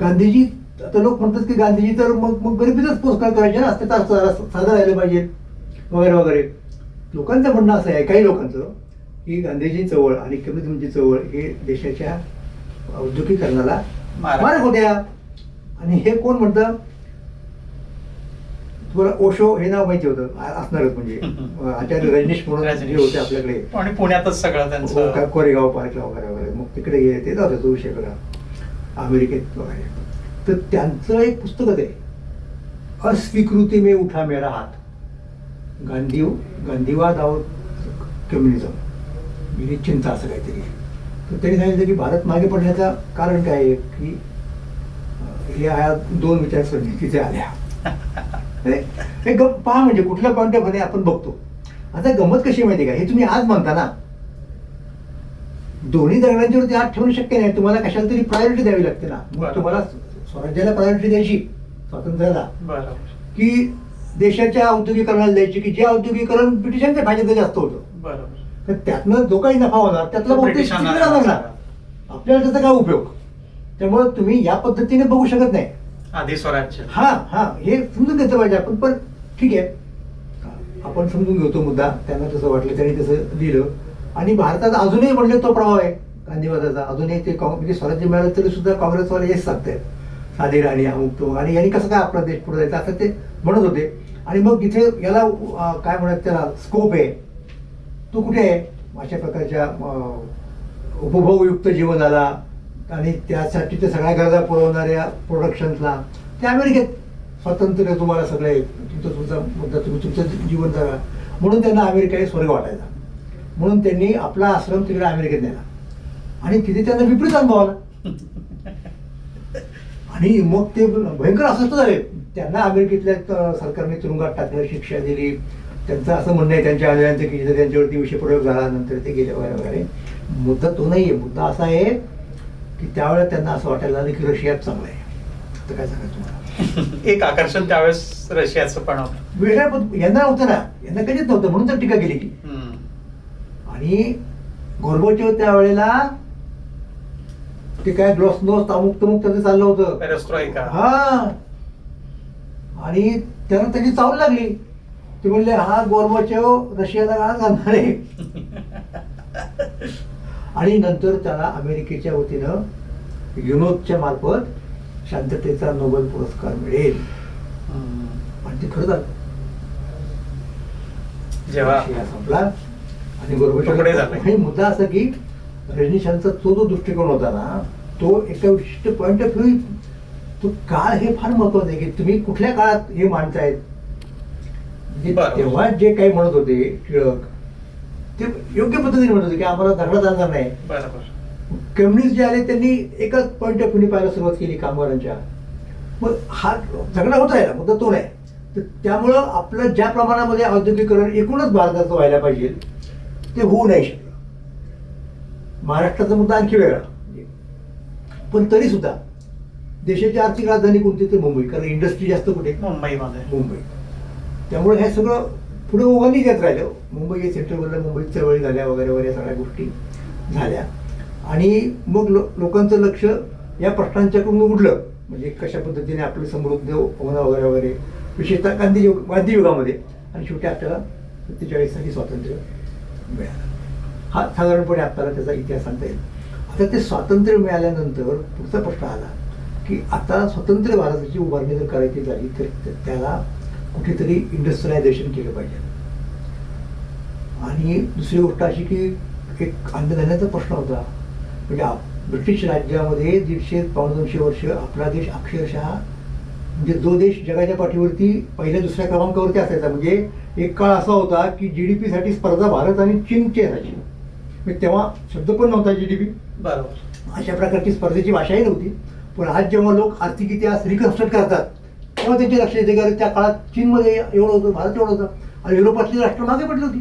गांधीजी, आता लोक म्हणतात की गांधीजी तर मग गरिबीचाच पुरस्कार करायचे ना, ते साधं राहिलं पाहिजे वगैरे वगैरे. लोकांचं म्हणणं असं आहे, काही लोकांचं, की गांधीजी चळवळ आणि कम्युनिझमची चळवळ हे देशाच्या औद्योगिकरणाला मारक होत्या. आणि हे कोण म्हणतं, तुम्हाला ओशो हे नाव माहिती होतं असणारच, म्हणजे आचार्य रजनीश म्हणून जे होते आपल्याकडे,
आणि पुण्यातच सगळं त्यांचं
कोरेगाव पार्कला वगैरे वगैरे. मग तिकडे गेले ते जाऊ तो विषय करा अमेरिकेत वगैरे. तर त्यांचं एक पुस्तकच आहे, अस्वीकृती में उठा मेरा हात, गांधीवाद और कम्युनिझम, म्हणजे चिंता असं काहीतरी. तर त्यांनी सांगितलं की भारत मागे पडण्याचं कारण काय आहे की ह्या दोन विचारसरणी तिथे आल्या. हे पहा, म्हणजे कुठल्या पॉईंट ऑफ व्ह्यू आपण बघतो. आता गंमत कशी माहिती का, हे तुम्ही आज म्हणता ना, दोन्ही दरम्यानच्यावरती हात ठेवणं शक्य नाही. तुम्हाला कशाला तरी प्रायोरिटी द्यावी लागते ना. मग तुम्हाला स्वराज्याला प्रायोरिटी द्यायची, स्वातंत्र्याला, की देशाच्या औद्योगिकरणाला द्यायची, की जे औद्योगिकरण ब्रिटिशांच्या फायद्याचं जास्त होतं. तर त्यातनं जो काही नफा होणार त्यातला बहुतेक आपल्याला त्याचा काय उपयोग. त्यामुळे तुम्ही या पद्धतीने बघू शकत नाही
आधी स्वराज्य.
हा हे समजून घेतलं पाहिजे आपण. पण ठीक आहे, आपण समजून घेतो मुद्दा. त्यांना तसं वाटलं, त्यांनी तसं लिहिलं. आणि भारतात अजूनही म्हणले तो प्रभाव आहे गांधीवादाचा. अजूनही ते म्हणजे स्वराज्य मिळालं तरी सुद्धा काँग्रेसवाले हेच सांगतायत, साधी राणी अमुक तो, आणि यांनी कसं काय आपला देश पुढे जायचा असं ते म्हणत होते. आणि मग जिथे याला काय म्हणत त्याला स्कोप आहे तो कुठे आहे, अशा प्रकारच्या उपभोगयुक्त जीवनाला आणि त्यासाठी ते सगळ्या गरजा पुरवणाऱ्या प्रोडक्शन्सला, ते अमेरिकेत स्वातंत्र्य तुम्हाला सगळे, तिथं तुमचा मुद्दा, तुम्ही तुमचं जीवन जगा. म्हणून त्यांना अमेरिका हे स्वर्ग वाटायचा. म्हणून त्यांनी आपला आश्रम तिकडे अमेरिकेत नेला आणि तिथे त्यांना विपरीत अनुभव आला. आणि मग ते भयंकर अस्वस्थ झाले. त्यांना अमेरिकेतल्या सरकारने तुरुंगात टाकलं, शिक्षा दिली. त्यांचं असं म्हणणं आहे त्यांच्या अनुयायांचं की जिथे त्यांच्यावरती विषप्रयोग झाला, नंतर ते गेले वगैरे वगैरे. मुद्दा तो नाही आहे. मुद्दा असा आहे की त्यावेळेला त्यांना असं वाटायला लागलं की रशियात चांगलं आहे. तर काय सांगायचं तुम्हाला,
एक आकर्षण त्यावेळेस रशियाचं पण होतं.
वेगळ्या यांना होतं ना, यांना कधीच नव्हतं, म्हणून तर टीका केली की. आणि गोर्बाचोव त्यावेळेला ते काय ग्लॉस्नोस्ट अमुक तमुक त्याचं चाललं होतं,
पेरेस्ट्रोइका.
हा. आणि त्यांना त्याची चावल लागली. ते म्हणले हा गोर्बाचोव रशियाला गाळ घालणार आहे. आणि नंतर त्याला अमेरिकेच्या वतीनं युनोच्या मार्फत शांततेचा नोबेल पुरस्कार मिळेल. आणि ते खरं झालं.
जेव्हा
संपला आणि गोर्बाचोव, हे मुद्दा असा की रजनीशांचा तो जो दृष्टिकोन होता ना, तो एका विशिष्ट पॉईंट ऑफ व्ह्यू, तो काळ हे फार महत्वाचं आहे की तुम्ही कुठल्या काळात हे मांडतायत. तेव्हा जे काही म्हणत होते टिळक, ते योग्य पद्धतीने म्हणत होते की आम्हाला झगडा चालणार नाही. कम्युनिस्ट जे आले त्यांनी एकच पॉईंट ऑफ व्ह्यू पाहायला सुरुवात केली कामगारांच्या. मग हा झगडा होत राहिला, मुद्दा तो नाही. तर त्यामुळं आपलं ज्या प्रमाणामध्ये औद्योगिकरण एकूणच भारताचं व्हायला पाहिजे ते होऊ नाही शकलं. महाराष्ट्राचा मुद्दा आणखी वेगळा. पण तरी सुद्धा देशाची आर्थिक राजधानी कोणती, तर मुंबई. कारण इंडस्ट्री जास्त कुठे,
मुंबईमध्ये.
मुंबई. त्यामुळे हे सगळं पुढे ओघांनी देत राहिलं. मुंबई सेंट्रलवरला मुंबईत चळवळी झाल्या वगैरे वगैरे सगळ्या गोष्टी झाल्या आणि मग लोकांचं लक्ष या प्रश्नांच्याकडून उडलं. म्हणजे कशा पद्धतीने आपलं समृद्ध होणं वगैरे वगैरे, विशेषतः गांधी युगामध्ये. आणि शेवटी आपल्याला 47 साली स्वातंत्र्य मिळालं. हा साधारणपणे आपल्याला त्याचा इतिहास सांगता येईल. आता ते स्वातंत्र्य मिळाल्यानंतर पुढचा प्रश्न आला की आता स्वतंत्र भारताची उभारणी जर करायची झाली तर त्याला कुठेतरी इंडस्ट्रियलायझेशन केलं पाहिजे. आणि दुसरी गोष्ट अशी की एक अन्नधान्याचा प्रश्न होता. म्हणजे ब्रिटिश राज्यामध्ये 150-200 वर्ष आपला देश अक्षरशः म्हणजे जो देश जगाच्या पाठीवरती पहिल्या दुसऱ्या क्रमांकावरती असायचा. म्हणजे एक काळ असा होता की GDP साठी स्पर्धा भारत आणि चीनची असायची. म्हणजे तेव्हा शब्द पण नव्हता GDP.
बरोबर.
अशा प्रकारची स्पर्धेची भाषाही नव्हती. पण आज जेव्हा लोक आर्थिक इतिहास रिकन्स्ट्रक्ट करतात तेव्हा त्यांचे लक्ष येते की त्या काळात चीनमध्ये एवढं होतं, भारत एवढं होतं आणि युरोपातली राष्ट्र मागे पडली होती.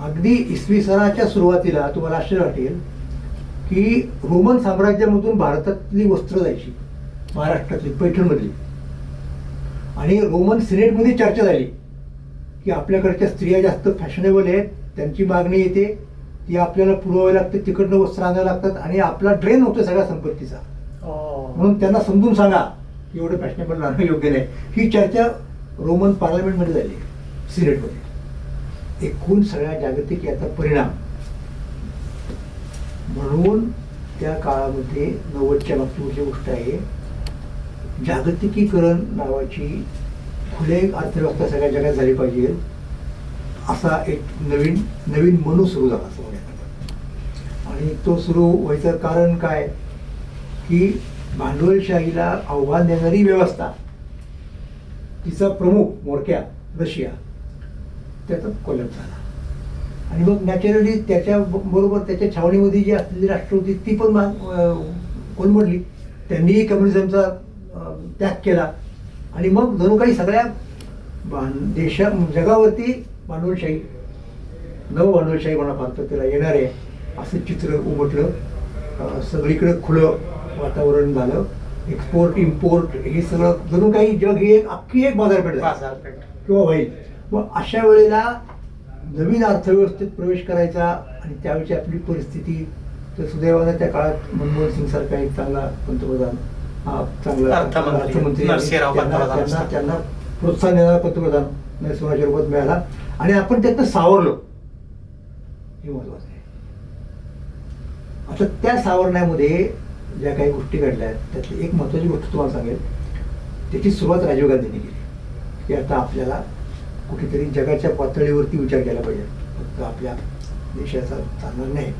अगदी इसवी सनाच्या सुरुवातीला तुम्हाला आश्चर्य वाटेल की रोमन साम्राज्यामधून भारतातली वस्त्र जायची, महाराष्ट्रातली पैठणमधली. आणि रोमन सिनेटमध्ये चर्चा झाली की आपल्याकडच्या स्त्रिया जास्त फॅशनेबल आहेत, त्यांची मागणी येते, ती आपल्याला पुरवावी लागते, तिकडनं वस्त्र आणायला लागतात आणि आपला ड्रेन होतो सगळ्या संपत्तीचा. म्हणून त्यांना समजून सांगा की एवढं फॅशनेबल राहणं योग्य नाही. ही चर्चा रोमन पार्लमेंटमध्ये झाली, सिनेटमध्ये. एकूण सगळ्या जागतिक याचा परिणाम म्हणून त्या काळामध्ये 90च्या मागची पुढची गोष्ट आहे, जागतिकीकरण नावाची खुले अर्थव्यवस्था सगळ्या जगात झाली पाहिजे असा एक नवीन मनू सुरू झाला असं म्हणतात. आणि तो सुरू व्हायचं कारण काय की भांडवलशाहीला आव्हान देणारी व्यवस्था, तिचा प्रमुख म्होरक्या रशिया, त्याचा कोलॅप्स झाला. आणि मग नॅचरली त्याच्या बरोबर त्याच्या छावणीमध्ये जी असलेली राष्ट्र होती ती पण कोलमडली. त्यांनीही कम्युनिझमचा त्याग केला. आणि मग जणू काही सगळ्या जगावरती भांडवलशाही, नव भांडवलशाही म्हणा फार त्याला येणार आहे असं चित्र उमटलं. सगळीकडं खुलं वातावरण झालं. एक्सपोर्ट इम्पोर्ट हे सगळं जणू काही जग ही अख्खी एक बाजारपेठ किंवा होईल. मग अशा वेळेला नवीन अर्थव्यवस्थेत प्रवेश करायचा आणि त्यावेळची आपली परिस्थिती, तर सुदैवानं त्या काळात मनमोहन सिंग सारखा एक चांगला पंतप्रधान, चांगला अर्थमंत्री, त्यांना प्रोत्साहन देणारा पंतप्रधान नरसिंहाच्या रूपात मिळाला आणि आपण त्यातनं सावरलो, हे महत्वाचं आहे. आता त्या सावरण्यामध्ये ज्या काही गोष्टी घडल्या त्यातली एक महत्वाची गोष्ट तुम्हाला सांगेल. त्याची सुरुवात राजीव गांधींनी केली की आता आपल्याला कुठेतरी जगाच्या पातळीवरती विचार केला पाहिजे, फक्त आपल्या देशाचा चालणार नाही.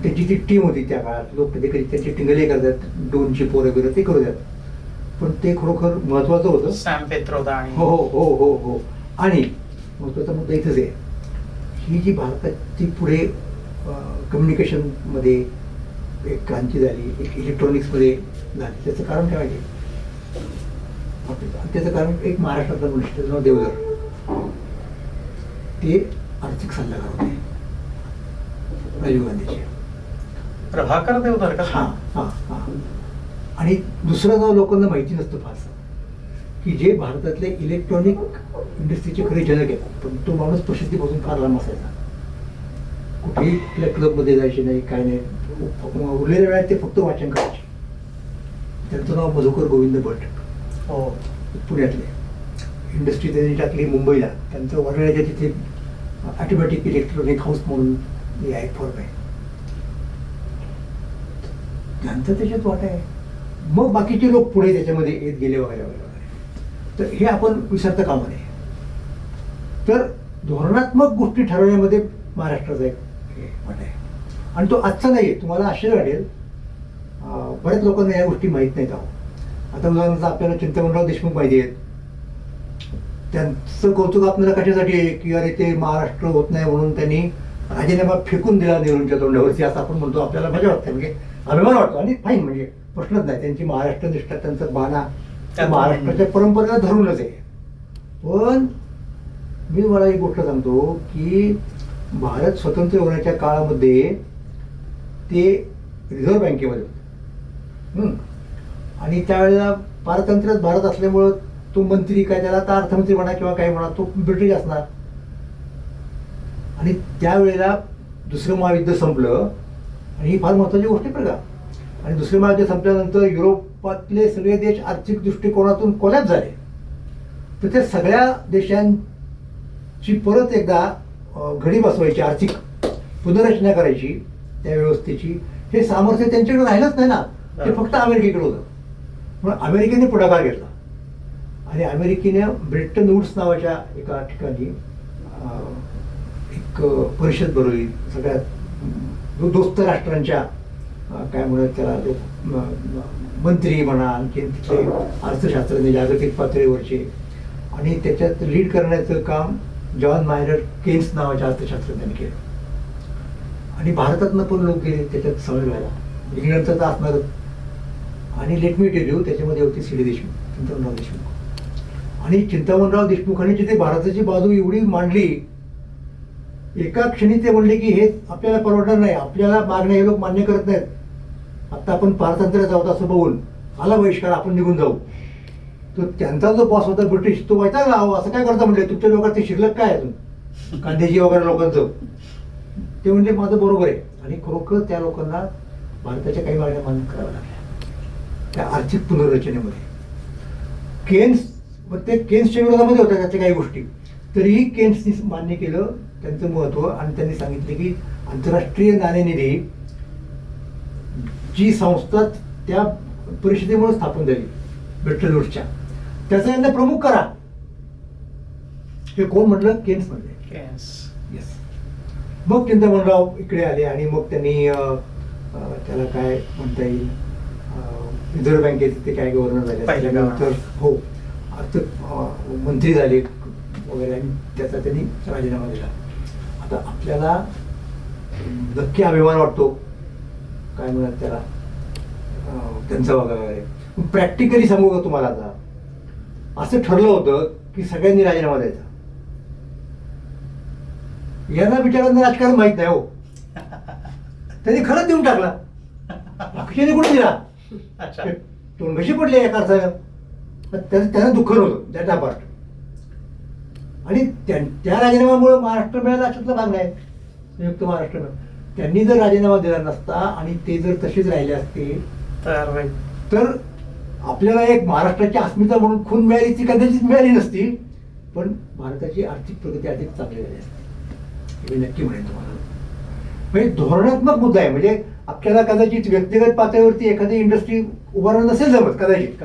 त्यांची ती टीम होती त्या काळात. लोक कधी कधी त्यांची टिंगले करतात, डोनची पोरं वगैरे ते करू द्यात, पण ते खरोखर महत्वाचं होतं.
सॅम पेत्रोदा.
हो हो हो हो हो. आणि महत्वाचा मुद्दा इथंच आहे, ही जी भारताची पुढे कम्युनिकेशनमध्ये एक क्रांती झाली, एक इलेक्ट्रॉनिक्समध्ये झाली, त्याचं कारण काय माहिती? त्याचं कारण एक महाराष्ट्रातला मनुष्य, त्याचं नाव देवधर. ते आर्थिक सल्लागार होते राजीव गांधीचे,
प्रभाकर देवधर का?
हां हां हां. आणि दुसरं नाव लोकांना माहिती नसतं फारसं, की जे भारतातले इलेक्ट्रॉनिक इंडस्ट्रीचे खरे जनक आहेत, पण तो माणूस प्रसिद्धीपासून फार लांब असायचा. कुठेही आपल्या क्लबमध्ये जायचे नाही, काय नाही. उरलेल्या वेळात ते फक्त वाचन करायचे. त्यांचं नाव मधुकर गोविंद भट.
हो,
पुण्यातले. इंडस्ट्री त्यांनी टाकली मुंबईला. त्यांचं वरळ्याच्या तिथे ऑटोमॅटिक इलेक्ट्रॉनिक हाऊस म्हणून हे एक फर्म आहे. त्यांचं त्याच्यात वाटा आहे. मग बाकीचे लोक पुढे त्याच्यामध्ये येत गेले वगैरे वगैरे वगैरे. तर हे आपण विसरता कामा नये. तर धोरणात्मक गोष्टी ठरवण्यामध्ये महाराष्ट्राचा एक वाटा आहे. आणि तो आजचा नाही आहे. तुम्हाला आश्चर्य वाटेल, बऱ्याच लोकांना या गोष्टी माहीत नाहीत. आता उदाहरणार्थ आपल्याला चिंतामणराव देशमुख माहिती आहेत. त्यांचं कौतुक आपल्याला कशासाठी आहे की अरे ते महाराष्ट्र होत नाही म्हणून त्यांनी राजीनामा फेकून दिला नेहरूंच्या तोंडावरती, असं आपण म्हणतो. आपल्याला मजा वाटते, म्हणजे अभिमान वाटतो. आणि फाईन, म्हणजे प्रश्नच नाही. त्यांची महाराष्ट्र निष्ठा, त्यांचा बाणा महाराष्ट्राच्या परंपरेला धरूनच आहे. पण मी मला एक गोष्ट सांगतो की भारत स्वतंत्र होण्याच्या काळामध्ये ते रिझर्व्ह बँकेमध्ये होते. आणि त्यावेळेला पारतंत्र्यात भारत असल्यामुळं तो मंत्री काय त्याला आता अर्थमंत्री म्हणा किंवा काय म्हणा तो ब्रिटिश असणार. आणि त्यावेळेला दुसरं महायुद्ध संपलं आणि ही फार महत्त्वाची गोष्ट आहे बरं का. आणि दुसरं महायुद्ध संपल्यानंतर युरोपातले सगळे देश आर्थिक दृष्टिकोनातून कोलॅप्स झाले. तर त्या सगळ्या देशांची परत एकदा घडी बसवायची, आर्थिक पुनर्रचना करायची त्या व्यवस्थेची, हे सामर्थ्य त्यांच्याकडे राहिलंच नाही ना. ते फक्त अमेरिकेकडे होतं. म्हणून अमेरिकेने पुढाकार घेतला आणि अमेरिकेने ब्रेटन वुड्स नावाच्या एका ठिकाणी एक परिषद भरवली सगळ्या दोस्त राष्ट्रांच्या, काय म्हणत त्याला मंत्री म्हणा, आणखी तिथले अर्थशास्त्रज्ञ जागतिक पातळीवरचे. आणि त्याच्यात लीड करण्याचं काम जॉन मायनर केन्स नावाच्या अर्थशास्त्रज्ञांनी केलं. आणि भारतातनं पण लोक गेले त्याच्यात सामील व्हायला, इंग्लंडचं तर असणारच. आणि लेट मी टेल यू त्याच्यामध्ये होती सी डी देशमुख, चिंतामणराव देशमुख. आणि चिंतामणराव देशमुखांनी जिथे भारताची बाजू एवढी मांडली, एका क्षणी ते म्हणले की हे आपल्याला परवडणार नाही, आपल्याला मागण्या हे लोक मान्य करत नाहीत, आता आपण पारतंत्र्यात आहोत असं बघून आला बहिष्कार, आपण निघून जाऊ. तर त्यांचा जो बॉस होता ब्रिटिश, तो वैतागला, असं काय करता म्हणले, तुमच्या लोकांना ते शिल्लक काय अजून गांधीजी वगैरे लोकांचं. ते म्हणले माझं बरोबर आहे. आणि खरोखर त्या लोकांना भारताच्या काही मागण्या मान्य कराव्या लागल्या त्या आर्थिक पुनर्रचनेमध्ये. ते केन्सच्या विरोधामध्ये होत्या त्याच्या काही गोष्टी, तरीही केन्सनी मान्य केलं त्यांचं महत्त्व. आणि त्यांनी सांगितले की आंतरराष्ट्रीय नाणेनिधी जी संस्था त्या परिषदेमुळे स्थापन झाली ब्रेटन वुड्सच्या, त्याचा यांना प्रमुख करा. हे कोण म्हटलं? केन्स म्हणले. येस. मग चिंतामणराव इकडे आले आणि मग त्यांनी त्याला काय म्हणता येईल, रिझर्व्ह बँकेचे ते काय गव्हर्नर झाले, त्याच्यानंतर हो अर्थ मंत्री झाले वगैरे, आणि त्याचा त्यांनी राजीनामा दिला. आता आपल्याला नक्की अभिमान वाटतो, काय म्हणतात त्याला, त्यांचा वगैरे. प्रॅक्टिकली सांगू का तुम्हाला, आता असं ठरलं होतं की सगळ्यांनी राजीनामा द्यायचा. यांना बिचारांना राजकारण माहित नाही हो, त्यांनी खरंच देऊन टाकला. बाकीच्याने कुठे दिला, तोंड कशी पडले एका अर्थानं. त्यांना दुःख नव्हतं दॅट पार्ट. आणि त्या राजीनाम्यामुळे महाराष्ट्र मिळाला अशातला भाग नाही, संयुक्त महाराष्ट्र मिळाला. त्यांनी जर राजीनामा दिला नसता आणि ते जर तसेच राहिले असते तर आपल्याला एक महाराष्ट्राची अस्मिता म्हणून खून मिळाली, ती कदाचित मिळाली नसती, पण भारताची आर्थिक प्रगती अधिक चांगली झाली असते, हे नक्की म्हणेन तुम्हाला. म्हणजे धोरणात्मक मुद्दा आहे. म्हणजे आपल्याला कदाचित व्यक्तिगत पातळीवरती एखादी इंडस्ट्री उभारणं नसेल जमत, कदाचित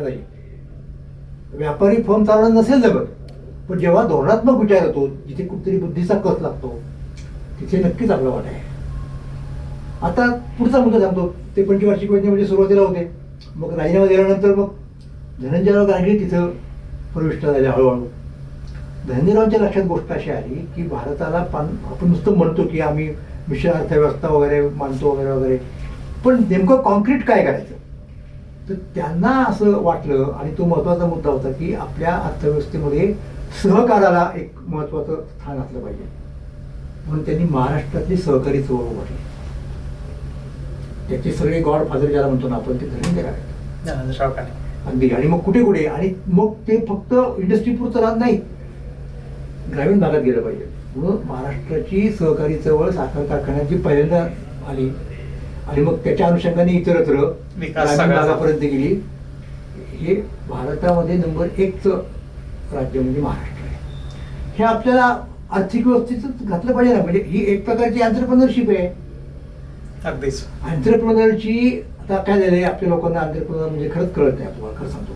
व्यापारी फर्म चालवणं नसेल जमत, पण जेव्हा धोरणात्मक विचार येतो, जिथे कुठेतरी बुद्धीचा कस लागतो, तिथे नक्कीच आपला वाटा आहे. आता पुढचा मुद्दा सांगतो. ते पंचवार्षिक योजनेमध्ये सुरुवातीला होते, मग राजीनामा दिल्यानंतर मग धनंजयराव गाडगीळ तिथं प्रविष्ट झाले हळूहळू. धनंजयरावांच्या लक्षात गोष्ट अशी आली की भारताला आपण नुसतं म्हणतो की आम्ही मिश्र अर्थव्यवस्था वगैरे मानतो वगैरे वगैरे, पण नेमकं कॉन्क्रीट काय करायचं. तर त्यांना असं वाटलं, आणि तो महत्त्वाचा मुद्दा होता की आपल्या अर्थव्यवस्थेमध्ये सहकाराला एक महत्त्वाचं स्थान असलं पाहिजे. म्हणून त्यांनी महाराष्ट्रातली सहकारी चळवळ उभारली. त्याचे सगळे गॉडफादर ज्याला म्हणतो ना आपण, ते धनंजय अगदी. आणि मग कुठे कुठे, आणि मग ते फक्त इंडस्ट्री पुरतं राहत नाही, ग्रामीण भागात गेलं पाहिजे. म्हणून महाराष्ट्राची सहकारी चळवळ साखर कारखान्याची पहिल्यांदा आली, आणि मग त्याच्या अनुषंगाने इतरत्र ग्रामीण भागापर्यंत गेली. हे भारतामध्ये नंबर 1चं राज्य म्हणजे महाराष्ट्र आहे. हे आपल्याला आर्थिक व्यवस्थेच घातलं पाहिजे ना. म्हणजे ही एक प्रकारची एंटरप्रेनरशिप आहे.
अगदीच.
एंटरप्रेनरची आता काय झालंय, आपल्या लोकांना एंटरप्रेनर म्हणजे खरंच कळत नाही. तुम्हाला खरं सांगतो,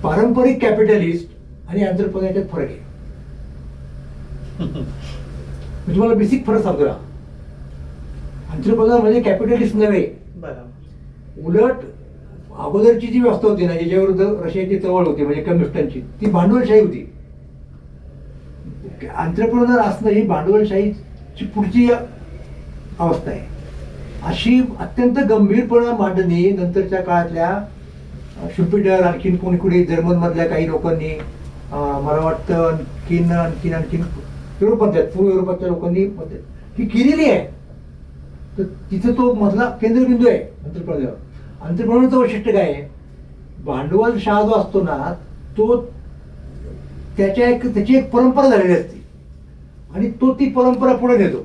पारंपरिक कॅपिटलिस्ट आणि एंटरप्रेनर याच्यात फरक आहे. मी तुम्हाला बेसिक फरक सांगतो ना. एंटरप्रेनर म्हणजे कॅपिटलिस्ट नव्हे, उलट अगोदरची जी व्यवस्था होती ना, ज्याच्याविरुद्ध रशियाची चळवळ होती म्हणजे कम्युनिस्टांची, ती भांडवलशाही होती. एंटरप्रेनर असणं ही भांडवलशाहीची पुढची अवस्था आहे. अशी अत्यंत गंभीरपणे मांडणी नंतरच्या काळातल्या शुपिटर, आणखीन कोणी जर्मनमधल्या काही लोकांनी, मला वाटतं आणखीन युरोपातल्या, पूर्व युरोपातल्या लोकांनी ही केलेली आहे. तर तिथे तो मधला केंद्रबिंदू आहे एंटरप्रेनरचं वैशिष्ट्य काय आहे, भांडवलशाह जो असतो ना तो त्याची एक परंपरा झालेली असते आणि तो ती परंपरा पुढे नेतो.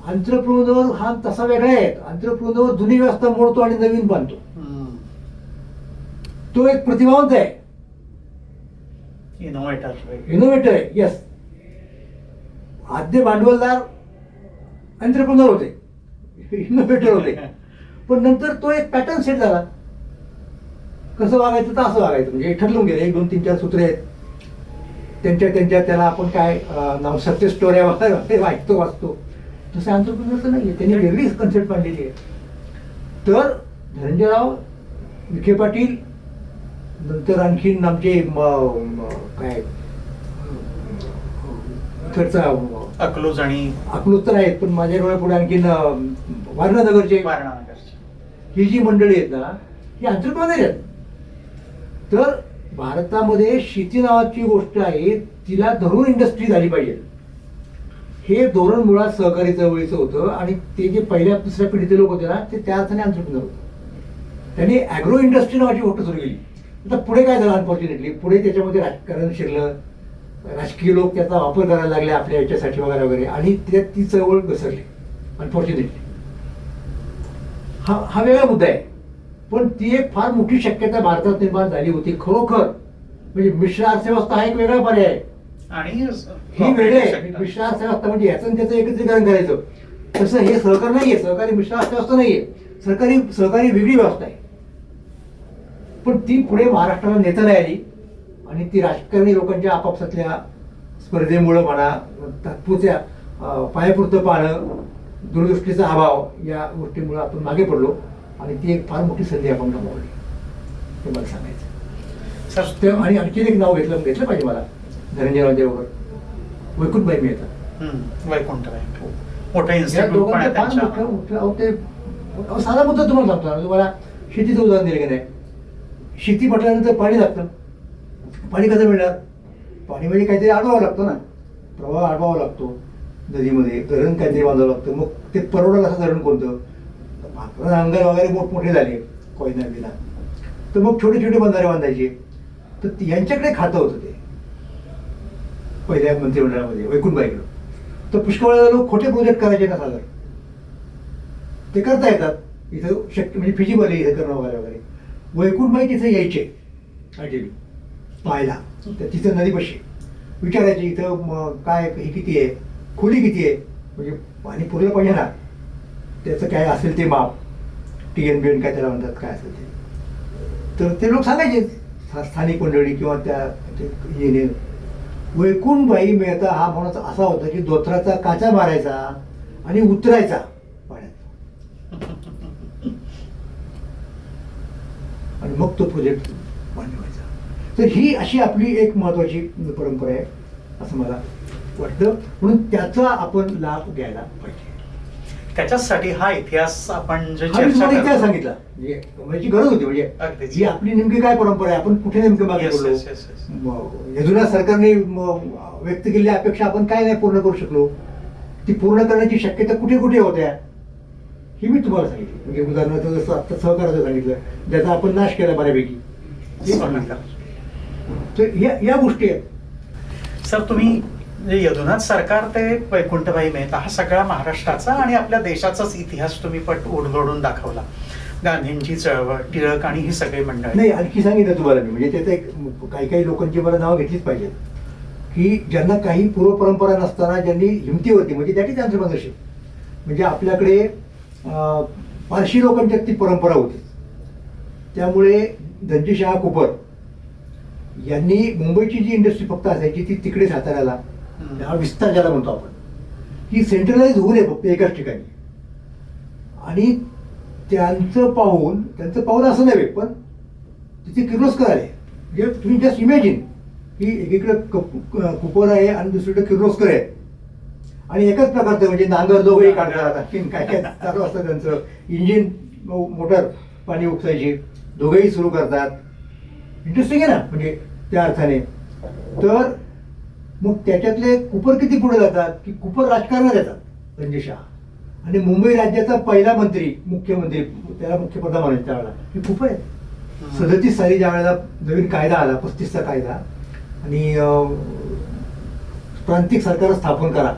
एंटरप्रेन्योर हा तसा वेगळा आहे. एंटरप्रेन्योर जुनी व्यवस्था मोडतो आणि नवीन बांधतो. तो एक प्रतिभावंत आहे, इनोव्हेटर आहे. यस, आद्य भांडवलदार एंटरप्रेन्योर होते, इनोव्हेटर होते, पण नंतर तो एक पॅटर्न सेट झाला. कसं वागायचं तर असं वागायचं, म्हणजे ठरलून गेलं. 1, 2, 3, 4 सूत्रे आहेत त्यांच्या त्याला आपण काय नाव सत्य स्टोऱ्या वाचतो वाचतो. तसं एंटरप्रेन्योरचं नाही आहे, त्यांनी वेगळीच कन्सेप्ट मांडलेली आहे. तर धनंजयराव विखे पाटील, नंतर आणखीन आमचे काय इकडचा
अकलूज
तर आहेत, पण माझ्या डोळ्यापुढे आणखीन वारणानगरचे ही जी मंडळी आहेत ना, ही एंटरप्रेन्योर आहेत. तर भारतामध्ये शेती नावाची गोष्ट आहे, तिला धरून इंडस्ट्री झाली पाहिजे, हे धोरण मुळात सहकारी चळवळीचं होतं. आणि ते जे पहिल्या दुसऱ्या पिढीचे लोक होते ना, ते त्या अर्थाने एंटरप्रेन्योर होते. त्यांनी ॲग्रो इंडस्ट्री नावाची गोष्ट सुरू केली. आता पुढे काय झालं, अनफॉर्च्युनेटली पुढे त्याच्यामध्ये राजकारण शिरलं, राजकीय लोक त्याचा वापर करायला लागले आपल्या याच्यासाठी वगैरे वगैरे, आणि त्यात ती चळवळ घसरली अनफॉर्च्युनेटली. हा वेगळा मुद्दा आहे. पण ती एक फार मोठी शक्यता भारतात निर्माण झाली होती खरोखर. म्हणजे मिश्र अर्थव्यवस्था हा एक वेगळा पर्याय आहे
आणि
ही वेगळी आहे. मिश्र अर्थव्यवस्था म्हणजे याचं आणि त्याचं एकत्रीकरण करायचं, तसं हे सहकार नाहीये. सहकारी मिश्र अर्थव्यवस्था नाहीये, सहकारी वेगळी व्यवस्था आहे. पण ती पुढे महाराष्ट्राला नेता नाही आली आणि ती राजकारणी लोकांच्या आपापसातल्या स्पर्धेमुळं म्हणा, तात्पुरत्या पायापुरतं पाहणं, दूरदृष्टीचा अभाव, या गोष्टीमुळे आपण मागे पडलो आणि ती एक फार मोठी संधी आपण गमावली, हे मला सांगायचं सर. आणि आणखीन एक नाव घेतलं पाहिजे मला, धनंजयरावांच्याबरोबर वैकुंठबाई मेहता.
वैकुंठबाई मोठं
या
इन्स्टिट्यूट
दोघांचं फार मोठं ते साधा मुद्दा तुम्हाला सांगतो ना, तुम्हाला शेतीचं उदाहरण दिलं की नाही. शेती म्हटल्यानंतर पाणी लागतं. पाणी कसं मिळणार? पाणी म्हणजे काहीतरी अडवावं लागतं ना, प्रवाह अडवावा लागतो नदीमध्ये, धरण काहीतरी बांधावं लागतं. मग ते परवडेल असं धरण कोणतं? अंगार वगैरे मोठमोठे झाले कोयना बिना, तर मग छोटे छोटे बंधारे बांधायचे. तर यांच्याकडे खातं होतं ते पहिल्या मंत्रिमंडळामध्ये वैकुंठबाईकडं. तर पुष्कळ लोक खोटे प्रोजेक्ट करायचे ना सागर, ते करता येतात इथं शक्य, म्हणजे फिजिबल आहे इथं करणं वगैरे वगैरे. वैकुंठबाई तिथे यायचे आयडियली पाहायला, तर तिथं नदीपाशी विचारायचे इथं काय हे किती आहे, खोली किती आहे, म्हणजे पाणी पुरलं पाहिजे ना, त्याचं काय असेल ते माप, TNBN काय त्याला म्हणतात, काय असेल ते. तर ते लोक सांगायचे स्थानिक मंडळी किंवा त्या येणे. वैकुंठबाई मेहता हा माणूस असा होता की धोत्राचा काचा मारायचा आणि उतरायचा पाण्यात, आणि मग तो प्रोजेक्ट मान्य व्हायचा. तर ही अशी आपली एक महत्वाची परंपरा आहे असं मला वाटतं. म्हणून त्याचा आपण लाभ घ्यायला पाहिजे.
त्याच्यासाठी हा इतिहास आपण जे
इतिहास सांगितला म्हणजे गरज होती. म्हणजे ही आपली नेमकी काय परंपरा आहे, आपण कुठे नेमकं मागे पडलो, यजुना सरकारने व्यक्त केलेली अपेक्षा आपण काय नाही पूर्ण करू शकलो, ती पूर्ण करण्याची शक्यता कुठे कुठे होत्या, ही मी तुम्हाला सांगितली. म्हणजे उदाहरणार्थ जसं आता सहकाराचं सांगितलं, ज्याचा आपण नाश केला बऱ्यापैकी, तर या गोष्टी आहेत.
सर तुम्ही यदुनाथ सरकार ते वैकुंठबाई मेहता हा सगळा महाराष्ट्राचा आणि आपल्या देशाचाच इतिहास तुम्ही उलगडून दाखवला. गांधींची चळवळ, टिळक आणि ही सगळी मंडळी.
नाही, आणखी सांगितलं तुम्हाला मी, म्हणजे त्याचं एक काही लोकांची मला नावं घेतलीच पाहिजेत की ज्यांना काही पूर्वपरंपरा नसताना ज्यांनी हिमतीवरती, म्हणजे त्याची एंटरप्रेन्योरशिप, म्हणजे आपल्याकडे पारशी लोकांच्यात ती परंपरा होती. त्यामुळे धनजीशाह कुपर यांनी मुंबईची जी इंडस्ट्री फक्त असायची ती तिकडे साताऱ्याला, विस्तार ज्याला म्हणतो आपण, की सेंट्रलाइज होऊ नये फक्त एकाच ठिकाणी. आणि त्यांचं पाहून असं नव्हे, पण तिथे किर्लोस्कर आले. म्हणजे तुम्ही जस्ट इमॅजिन की एकीकडे कुपर आहे आणि दुसरीकडे किर्लोस्कर आहे, आणि एकाच प्रकारचं, म्हणजे नांगर दोघंही काढतात, काय काय चालू असतं त्यांचं. इंजिन, मोटर पाणी उपसायची, दोघंही सुरू करतात. इंटरेस्टिंग आहे ना, म्हणजे त्या अर्थाने. तर मग त्याच्यातले कुपर किती पुढे जातात की कुपर राजकारणात येतात धनजीशाह, आणि मुंबई राज्याचा पहिला मुख्यमंत्री, त्याला मुख्यप्रधान म्हणायचं त्यावेळेला, हे कुपर आहेत. 37 साली ज्या वेळेला नवीन कायदा आला, 35चा कायदा, आणि प्रांतिक सरकार स्थापन करा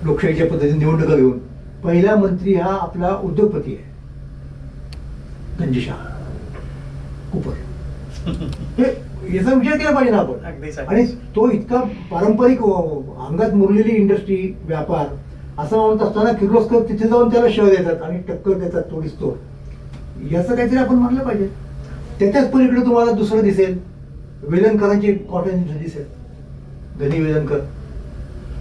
लोकशाहीच्या पद्धतीने निवडणुका घेऊन, पहिला मंत्री हा आपला उद्योगपती आहे, धनजीशाह कुपर. याचा विचार केला पाहिजे ना आपण.
अगदीच.
आणि तो इतका पारंपरिक अंगात मुरलेली इंडस्ट्री, व्यापार असं म्हणत असताना किर्लोस्कर तिथे जाऊन त्याला शव देतात आणि टक्कर देतात तोडीस तोड. याचं काहीतरी आपण मानलं पाहिजे. त्याच्याच पलीकडे तुम्हाला दुसरं दिसेल, वेलणकरांची कॉटन दिसेल, धनी वेलणकर.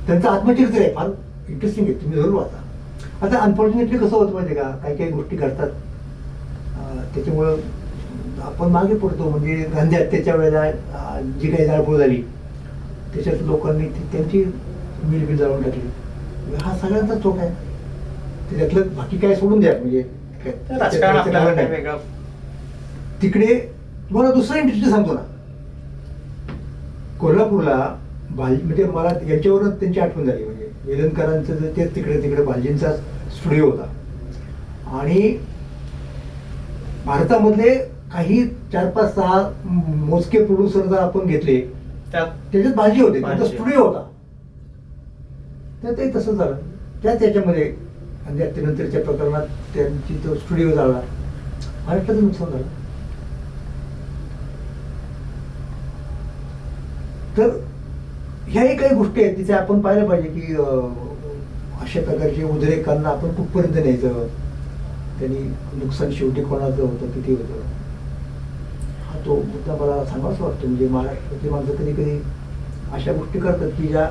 त्यांचं आत्मचरित्र आहे, फार इंटरेस्टिंग आहे, तुम्ही जरूर वाचा. आता अनफॉर्च्युनेटली कसं होतं माहिती आहे का, काही काही गोष्टी घडतात त्याच्यामुळं आपण मागे पडतो. म्हणजे गांधी हत्येच्या वेळेला जी काही जाळपोळ झाली त्याच्यात लोकांनी त्यांची मिल जाळून टाकली. हा सगळ्यांचा चोट आहे. त्याच्यातलं बाकी काय सोडून द्या, म्हणजे
राजकारण आपल्याला काही वेगळं.
तिकडे तुम्हाला दुसरा इंटरेस्ट सांगतो ना, कोल्हापूरला म्हणजे मला याच्यावरच त्यांची आठवण झाली. म्हणजे वेलणकरांचं ते तिकडे भालजींचा स्टुडिओ होता आणि भारतामधले काही 4-5-6 मोजके प्रोड्युसर जर आपण घेतले त्याच्यात भालजी होते, त्यांचा स्टुडिओ होता. तर ते तसं झालं. त्याच्यामध्ये आणि त्यानंतरच्या प्रकरणात त्यांची तो स्टुडिओ झाला, महाराष्ट्राचं नुकसान झालं. तर ह्याही काही गोष्टी आहेत तिथे आपण पाहिलं पाहिजे की अशा प्रकारचे उद्रेकांना आपण कुठपर्यंत न्यायचं, त्यांनी नुकसान शेवटी कोणाचं होतं, किती होतं, हा तो मुद्दा मला सांगावाच वाटतो. म्हणजे महाराष्ट्रातली माणसं कधी कधी अशा गोष्टी करतात की ज्या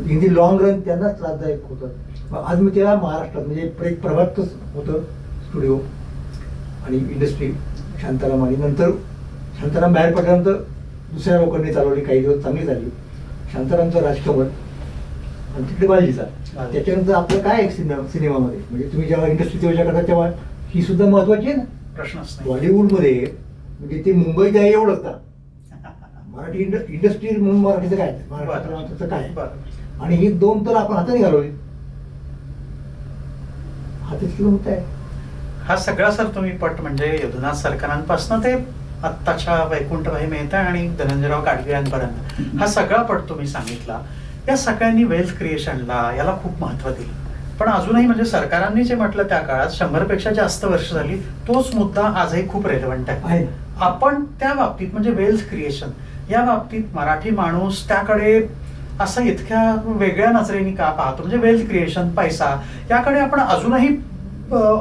इन दी लॉंग रन त्यांनाच त्रासदायक होतं. आज मी त्याला महाराष्ट्रात म्हणजे एक प्रभातच होतं स्टुडिओ आणि इंडस्ट्री शांताराम, आणि नंतर शांताराम बाहेर पडल्यानंतर दुसऱ्या लोकांनी चालवली, काही दिवस चांगली झाली. शांतारामचं राजकमल आणि तिकडे बालजीचा. त्याच्यानंतर आपलं काय सिनेमामध्ये, म्हणजे तुम्ही जेव्हा इंडस्ट्रीची विचार करता तेव्हा ही सुद्धा महत्वाची आहे ना.
प्रश्नच नाही.
बॉलिवूडमध्ये म्हणजे ते मुंबईत आहे एवढंच का, मराठी इंडस्ट्री म्हणून मराठीचं काय, महाराष्ट्राचं काय, आणि ही 2 तर आपण हाताने घालवली. हा तिथला मुद्दा आहे.
हा सगळा सर तुम्ही पट म्हणजे यदुनाथ सरकारांपासून ते आत्ताच्या वैकुंठभाई मेहता आणि धनंजयराव गाडगे यांपर्यंत हा सगळा पट तुम्ही सांगितला. या सगळ्यांनी वेल्थ क्रिएशनला याला खूप महत्व दिलं. पण अजूनही म्हणजे सरकारांनी जे म्हटलं त्या काळात 100पेक्षा जास्त वर्ष झाली, तोच मुद्दा आजही खूप रेलेव्हंट आहे. आपण त्या बाबतीत म्हणजे वेल्थ क्रिएशन या बाबतीत मराठी माणूस त्याकडे असं इतक्या वेगळ्या नजरेने का पाहतो? म्हणजे वेल्थ क्रिएशन, पैसा याकडे आपण अजूनही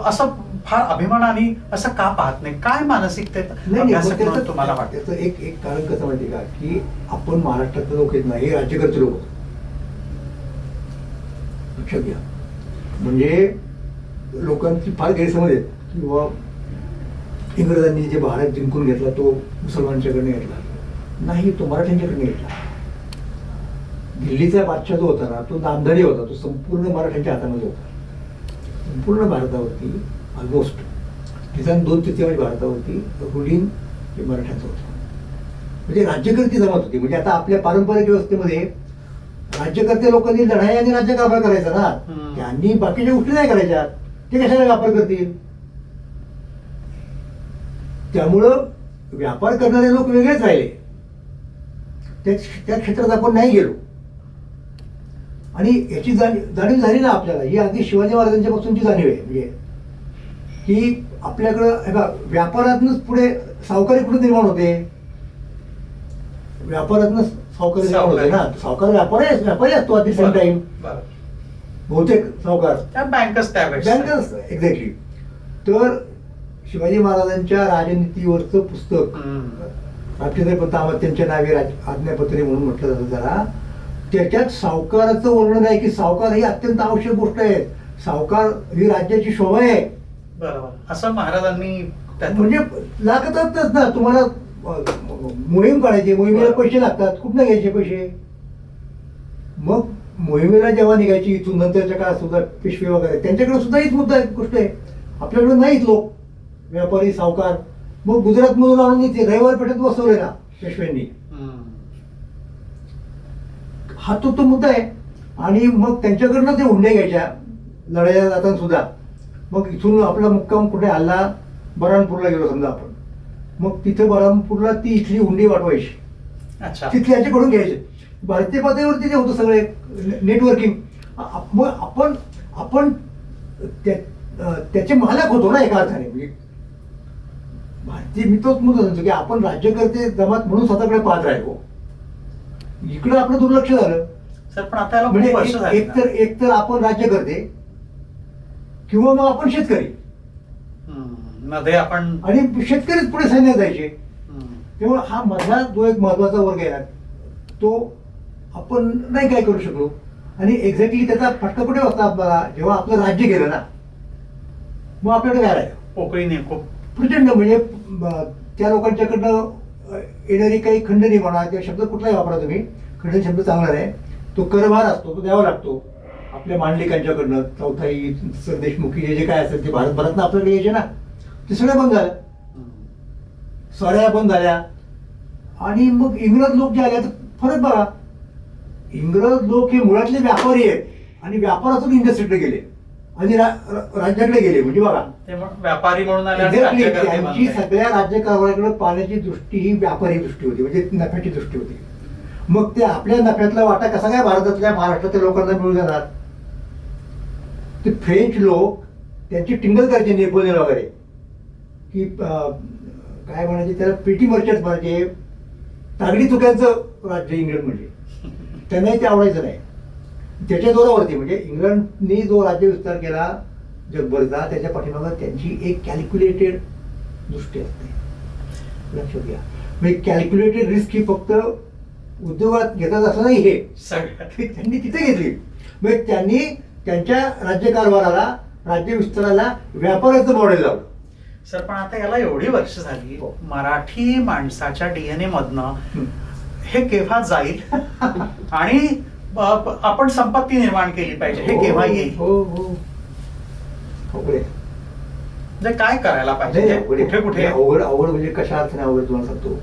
असं फार अभिमानाने असं का पाहत नाही? काय मानसिकतेत तुम्हाला वाटतं?
त्याचं एक कारण कसं माहिती का, की आपण महाराष्ट्रातले लोक येत नाही, हे राज्यकर्ते लोक लक्षात घ्या. म्हणजे लोकांची फार गैरसमज आहेत किंवा इंग्रजांनी जे भारत जिंकून घेतला तो मुसलमानांच्याकडे घेतला नाही, तो मराठ्यांच्याकडे घेतला. दिल्लीचा बादशाह जो होता ना, तो नामधारी होता, तो संपूर्ण मराठ्यांच्या हातामध्ये होता. संपूर्ण भारतावरती ऑलमोस्ट निदान 2/3 भारतावरती रुलिंग हे मराठ्यांचं होतं. म्हणजे राज्यकर्ते जमत होती. म्हणजे आता आपल्या पारंपरिक व्यवस्थेमध्ये राज्यकर्ते लोकांनी लढाई आणि राज्यकारभार करायचा ना, त्यांनी बाकीच्या गोष्टी नाही करायच्या, ते कशाला व्यापार करतील? त्यामुळं व्यापार करणारे लोक वेगळेच राहिले. त्या क्षेत्रात आपण नाही गेलो आणि याची जाणीव झाली ना आपल्याला. ही अगदी शिवाजी महाराजांच्या पासूनची जाणीव आहे. म्हणजे की आपल्याकडं व्यापारातूनच पुढे सावकारी कुठे निर्माण होते, व्यापारातून सावकारी निर्माण होते ना. सावकार व्यापारी असतो ॲट द सेम टाइम. बहुतेक सावकार
बँकच
एक्झॅक्टली. तर शिवाजी महाराजांच्या राजनीतीवरचं पुस्तक राष्ट्रपती त्यांच्या नावे आज्ञापत्री म्हणून म्हटलं जातं त्याला. त्याच्यात सावकाराचं वर्णन आहे की सावकार ही अत्यंत आवश्यक गोष्ट आहे. सावकार ही राज्याची शोभा आहे.
बरोबर असं महाराजांनी
म्हणजे लागतच ना. तुम्हाला मोहीम काढायची, मोहिमेला पैसे लागतात, कुठनं घ्यायचे पैसे? मग मोहिमेला जेव्हा निघायची इथून नंतरच्या काळात सुद्धा पेशवे वगैरे त्यांच्याकडे सुद्धा हीच मुद्दा गोष्ट आहे. आपल्याकडे नाहीत लोक व्यापारी सावकार. मग गुजरात मधून आणून इथे रविवार पेठेत बसवले ना पेशव्यांनी. हा तो मुद्दा आहे. आणि मग त्यांच्याकडनं ते हुंड्या घ्यायच्या लढायला जाताना सुद्धा. मग इथून आपला मुक्काम कुठे हल्ला, बऱ्हाणपूरला गेलो समजा आपण, मग तिथं बरामपूरला ती इथली हुंडी वाटवायची,
अच्छा.
तिथले याच्याकडून घ्यायचे. भारतीय पातळीवरती ते होतं सगळे नेटवर्किंग. मग आपण आपण त्याचे मालक होतो ना एका अर्थाने. म्हणजे भारतीय, मी तोच मुद्दा सांगतो की आपण राज्यकर्ते जमात म्हणून स्वतःकडे पाहत राहिलो, इकडे आपलं दुर्लक्ष झालं.
सर पण आता याला खूप
म्हणजे
वर्ष झाली ना.
एक तर आपण राज्यकर्ते किंवा मग आपण शेतकरी,
मध्ये आपण
आणि शेतकरीच पुढे सैन्यात जायचे. तेव्हा हा मधला जो एक महत्वाचा वर्ग आहे ना, तो आपण नाही काय करू शकलो. आणि एक्झॅक्टली त्याचा फटका कुठे होता आपल्याला, जेव्हा आपलं राज्य गेलं ना, मग आपल्याकडे काय राहिलं?
पोकळीने खूप
प्रचंड. म्हणजे त्या लोकांच्याकडनं येणारी काही खंडणी म्हणा, किंवा शब्द कुठलाही वापरा तुम्ही, खंडणी शब्द चांगला नाही, तो करभार असतो, तो द्यावा लागतो आपल्या मांडलिकांच्याकडनं. चौथाई, सरदेशमुखी, जे जे काय असेल ते भारतभरातनं आपल्याकडे यायचे ना, ते सगळं बंद झालं. सऱ्या बंद झाल्या. आणि मग इंग्रज लोक जे आले, तर फरक बघा, इंग्रज लोक हे मुळातले व्यापारी आहेत, आणि व्यापारातून इंडस्ट्रीकडे गेले आणि राज्याकडे गेले. म्हणजे बघा,
ते व्यापारी म्हणून आले आणि
Exactly.
राज्यकर्ते
त्यांची
बनले.
सगळ्या राज्यकारभाराकडे पाहण्याची दृष्टी ही व्यापारी दृष्टी होती, म्हणजे नफ्याची दृष्टी होती. मग ते आपल्या नफ्यातला वाटा कसा काय भारतातल्या, महाराष्ट्रातल्या लोकांना मिळू देणार? ते फ्रेंच लोक त्यांची टिंगल करायचे, नेपोलियन वगैरे, की काय म्हणायचे त्याला, पेटी मर्चंट म्हणायचे, तागडी तुक्यांचं राज्य इंग्लंड. म्हणजे त्यांनाही ते आवडायचं नाही. त्याच्या जोरावरती म्हणजे इंग्लंडनी जो राज्य विस्तार केला जगभरचा, त्याच्या पाठीमागं त्यांची एक कॅल्क्युलेटेड दृष्टी असते, लक्षात घ्या. म्हणजे कॅल्क्युलेटेड रिस्क ही फक्त उद्योगात घेतात असं नाही, हे
सगळ्यात
त्यांनी तिथे घेतली. म्हणजे त्यांनी त्यांच्या राज्यकारभाराला, राज्य विस्ताराला व्यापाराचं मॉडेल लावलं.
सर पण आता याला एवढी वर्ष झाली,
हो.
मराठी माणसाच्या डीएनए मधनं हे केव्हा जाईल आणि आपण संपत्ती निर्माण केली पाहिजे, हे केव्हा येईल?
हो हो, अवघड आहे.
म्हणजे काय करायला
नाही,
पाहिजे,
अवघड आहे.
कुठे कुठे?
अवघड अवघड म्हणजे कशा अर्थाने अवघड तुम्हाला सांगतो.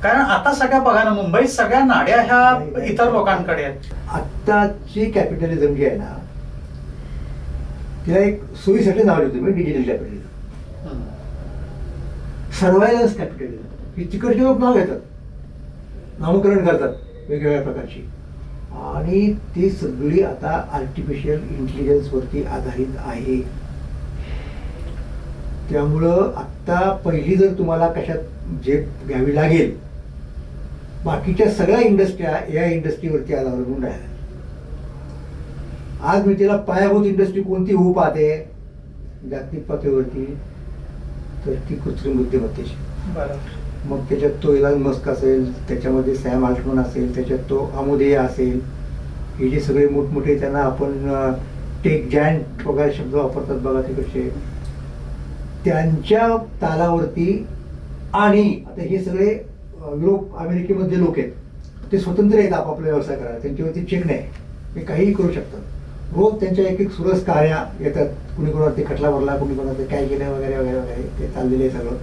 कारण आता सगळ्या बघा ना, मुंबईत सगळ्या नाड्या ह्या इतर लोकांकडे आहेत.
आत्ताची कॅपिटलिझम जी आहे ना, तिला एक सोयीसाठी नाव देतो मी, डिजिटल कॅपिटलिझम, सर्वायलन्स कॅपिटलिझम. ही तिकडचे लोक नाव घेतात, नामकरण करतात वेगवेगळ्या प्रकारची, आणि ती सगळी आता आर्टिफिशियल इंटेलिजन्स वरती आधारित आहे. त्यामुळं आत्ता पहिली जर तुम्हाला कशात झेप घ्यावी लागेल, बाकीच्या सगळ्या इंडस्ट्र्या या इंडस्ट्रीवरती अवलंबून राहिल्या. आज मी तिला पायाभूत इंडस्ट्री कोणती होऊ पाहते जागतिक पातळीवरती, तर ती कृत्रिम बुद्धिमत्तेची.
बरोबर.
मग त्याच्यात तो इलॉन मस्क असेल, त्याच्यामध्ये सॅम अल्टमन असेल, त्याच्यात तो अमोदेया असेल, हे जे सगळे मोठमोठे, त्यांना आपण टेक जायंट वगैरे शब्द वापरतात बघा तिकडचे, त्यांच्या तालावरती. आणि आता हे सगळे युरोप अमेरिकेमध्ये लोक आहेत, ते स्वतंत्र आहेत आपापला व्यवसाय करायला, त्यांच्यावरती चेक नाही, ते काहीही करू शकतात. रोज त्यांच्या एक एक सुरस कार्या येतात, कुणी कोणावरती खटला भरला, कुणी कोणावरती काय केलं वगैरे वगैरे वगैरे, ते चाललेलं आहे सगळं.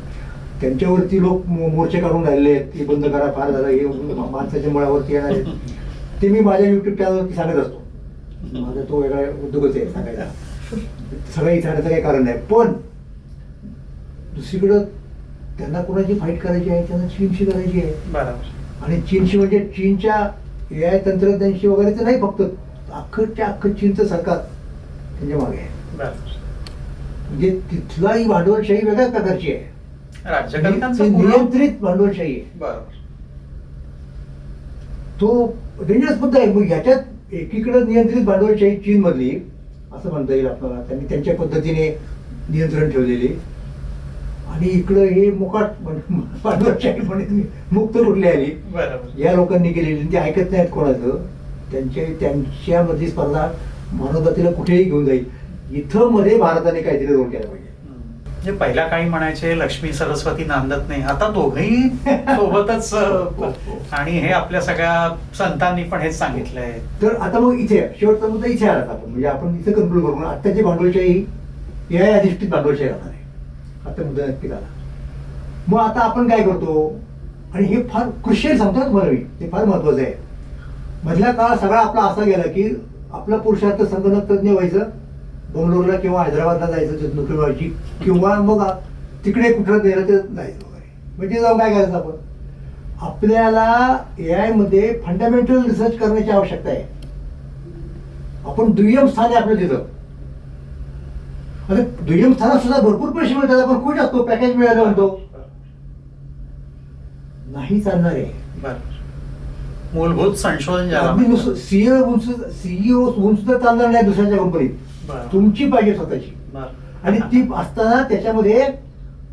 त्यांच्यावरती लोक मोर्चे काढून राहिले आहेत की बंद करा, फार झालं, हे माणसाच्या मुळावरती येणार आहेत. ते मी माझ्या युट्यूब चॅनलवरती सांगत असतो, माझा तो वेगळा उद्योगच आहे सांगायचा, सगळं इथे सांगण्याचं काही कारण नाही. पण दुसरीकडं त्यांना कोणाची फाईट करायची आहे, त्यांना चीनशी करायची आहे.
बरोबर.
आणि चीनशी म्हणजे चीनच्या AI तंत्रज्ञानशी वगैरे तर नाही, फक्त अख्खं चीनचं सरकार त्यांच्या मागे आहे.
बरोबर.
म्हणजे तिथला ही भांडवलशाही वेगळ्याच प्रकारची आहे,
राज्यकर्त्यांचं
ती
पूर्ण-
नियंत्रित भांडवलशाही आहे.
बरोबर.
तो डेंजरस मुद्दा आहे. मग ह्याच्यात एकीकडे नियंत्रित भांडवलशाही चीन मधली असं म्हणता येईल आपल्याला, त्यांनी त्यांच्या पद्धतीने नियंत्रण ठेवलेले, आणि इकडं हे मुकाट भांडवलशाही म्हणे मुक्त कुठली आली,
बरोबर.
या लोकांनी केलेली, ते ऐकत नाहीत कोणाचं. त्यांच्यामधली स्पर्धा मानवजातीला कुठेही घेऊन जाईल. इथं मध्ये भारताने काहीतरी रोल केला पाहिजे.
म्हणजे पहिल्या काळी म्हणायचे लक्ष्मी सरस्वती नांदत नाही, आता दोघंही सोबतच. आणि हे आपल्या सगळ्या संतांनी पण हेच सांगितलंय.
तर आता मग इथे शेवटचा मुद्दा इथे आला आपण, म्हणजे आपण इथे कन्क्लूड करू. आत्ताची भांडवलशाही AI अधिष्ठित भांडवलशाही राहणार आहे, आता मुद्दा नक्की झाला. मग आता आपण काय करतो, आणि हे फार क्रुशियल सांगतो तुम्हाला मी, ते फार महत्वाचं आहे. मधला काळ सगळा आपला असा गेला की आपला पुरुषार्थ संगणक तज्ञ व्हायचं, बंगलोरला किंवा हैदराबादला जायचं, तिथे नोकरी व्हायची, किंवा मग तिकडे कुठं गेलं तर जायचं वगैरे. म्हणजे जाऊन काय करायचं आपण, आपल्याला AI मध्ये फंडामेंटल रिसर्च करण्याची आवश्यकता आहे. आपण दुय्यम स्थान आहे आपलं तिथं. आता दुय्यम स्थानात सुद्धा भरपूर पैसे मिळतात, आपण खुश असतो, पॅकेज मिळालं म्हणतो. नाही चालणार आहे.
बरं. मूलभूत संशोधन ज्याला
अगदी
म्हणतात.
नुसतं सीईओ होऊन सुद्धा चालणार नाही दुसऱ्याच्या कंपनीत.
बरं.
तुमची पाहिजे स्वतःची.
बरं.
आणि ती असताना त्याच्यामध्ये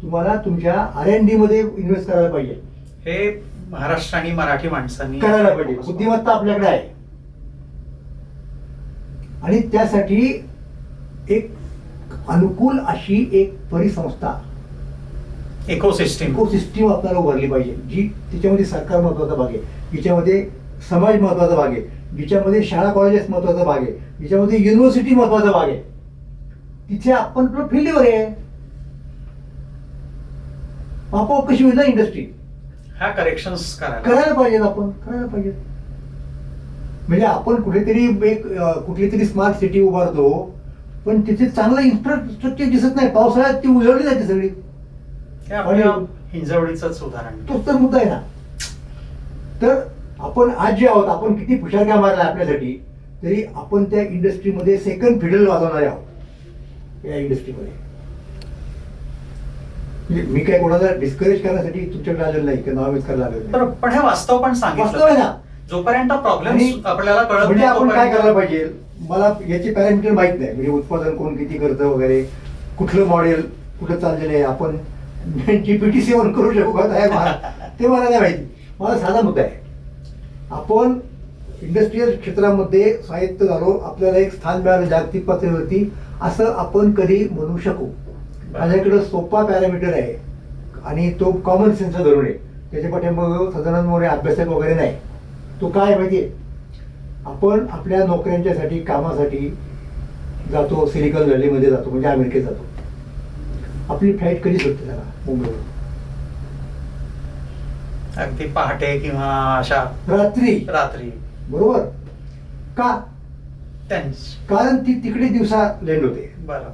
तुम्हाला तुमच्या R&D मध्ये इन्व्हेस्ट करायला पाहिजे,
हे महाराष्ट्र आणि मराठी माणसांनी
करायला पाहिजे. बुद्धिमत्ता आपल्याकडे आहे. आणि त्यासाठी एक अनुकूल अशी एक परिसंस्था,
इकोसिस्टीम
इकोसिस्टीम आपल्याला उभारली पाहिजे, जी तिच्यामध्ये सरकार महत्वाचा भाग आहे, जिच्यामध्ये समाज महत्वाचा भाग आहे, जिच्यामध्ये शाळा कॉलेजेस महत्वाचा भाग आहे, जिच्यामध्ये युनिव्हर्सिटी महत्वाचा भाग आहे. तिथे आपण फेल्युअर आहे. आपोआप कशी होईल ना इंडस्ट्री.
ह्या करेक्शन्स
करायला पाहिजेत, आपण करायला पाहिजे. म्हणजे आपण कुठेतरी कुठली तरी स्मार्ट सिटी उभारतो, पण तिथे चांगलं इन्फ्रास्ट्रक्चर दिसत नाही. पावसाळ्यात ती उजळली जाते सगळी.
हे आपल्या हिंजवडीचंच उदाहरण.
तोच तर मुद्दा आहे ना. तर आपण आज जे आहोत, आपण किती फुशारक्या मारल्या आपल्यासाठी, तरी आपण त्या इंडस्ट्रीमध्ये सेकंड फिडल वाजवणारे आहोत या इंडस्ट्रीमध्ये. म्हणजे मी काय कोणाला डिस्करेज करण्यासाठी तुमच्याकडे आलेलं नाही किंवा नावेच करायला आलेलं नाही.
बरं, पण हे वास्तव पण
वास्तव आहे
सांगितलं
ना.
जोपर्यंत प्रॉब्लेम
आणि
आपल्याला कळत
म्हणजे
नाही
आपण काय
तोपर्यंत-
करायला पाहिजे, मला याचे पॅरामीटर माहित नाही. म्हणजे उत्पादन कोण किती करतं वगैरे, कुठलं मॉडेल कुठं चाललेलं आहे, आपण GPT-7 करू शकू का ते मला नाही माहिती. मला साधा मुद्दा आहे, आपण इंडस्ट्रीयल क्षेत्रामध्ये स्वायत्त झालो, आपल्याला एक स्थान मिळालं जागतिक पातळीवरती, असं आपण कधी म्हणू शकू. माझ्याकडे सोपा पॅरामीटर आहे आणि तो कॉमन सेन्स धरून आहे. त्याच्या पाठीमागे सदानंद मोरे अभ्यासक वगैरे नाही. तो काय माहितीये, आपण आपल्या नोकऱ्यांच्यासाठी कामासाठी जातो, सिलिकॉन व्हॅलीमध्ये जातो, म्हणजे अमेरिकेत जातो. आपली फ्लाईट कधी सुटते त्याला मुंबईवर?
अगदी पहाटे किंवा अशा
रात्री. बरोबर का? कारण ती तिकडे दिवसा लँड होते.
बरं.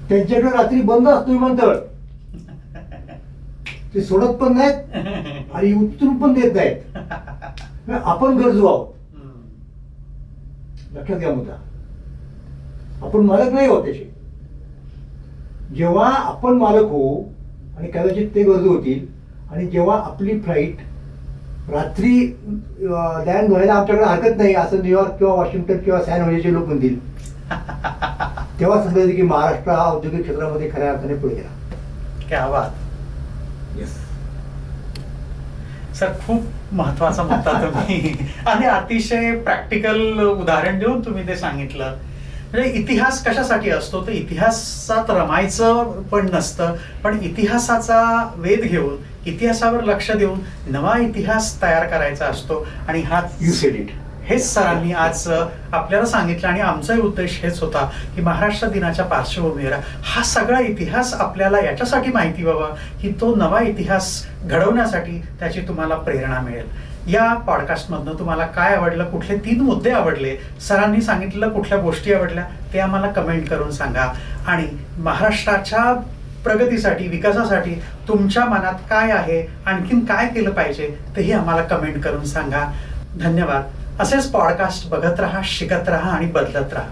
त्यांच्याकडे रात्री बंद असतो विमानतळ. ते सोडत पण नाहीत आणि उतरून पण देत नाहीत. आपण गरजू आहोत, लक्षात घ्या मुद्दा. आपण मालक नाही आहोत त्याचे. जेव्हा आपण मालक होऊ आणि कदाचित ते गरजू होतील, आणि जेव्हा आपली फ्लाईट रात्री लँड व्हायला आमच्याकडे हरकत नाही असं न्यूयॉर्क किंवा वॉशिंग्टन किंवा सॅन होजेचे लोक म्हणतील, तेव्हा समजायचं की महाराष्ट्र हा औद्योगिक क्षेत्रामध्ये खऱ्या अर्थाने पुढे गेला.
क्या बात.
येस
सर, खूप महत्वाचा मुद्दा तुम्ही आणि अतिशय प्रॅक्टिकल उदाहरण देऊन तुम्ही ते सांगितलं. म्हणजे इतिहास कशासाठी असतो, तर इतिहासात रमायचं पण नसतं, पण इतिहासाचा वेध घेऊन इतिहासावर लक्ष देऊन नवा इतिहास तयार करायचा असतो. आणि हा
यू सेड इट.
हेच सरांनी आज आपल्याला सांगितलं आणि आमचाही उद्देश हेच होता की महाराष्ट्र दिनाच्या पार्श्वभूमीवर हा सगळा इतिहास आपल्याला याच्यासाठी माहिती व्हावा की तो नवा इतिहास घडवण्यासाठी त्याची तुम्हाला प्रेरणा मिळेल. या पॉडकास्टमधनं तुम्हाला काय आवडलं, कुठले 3 मुद्दे आवडले, सरांनी सांगितलेलं कुठल्या गोष्टी आवडल्या, ते आम्हाला कमेंट करून सांगा. आणि महाराष्ट्राच्या प्रगतीसाठी, विकासासाठी तुमच्या मनात काय आहे, आणखीन काय केलं पाहिजे, तेही आम्हाला कमेंट करून सांगा. धन्यवाद. असेच पॉडकास्ट बघत राहा, शिकत राहा आणि बदलत राहा.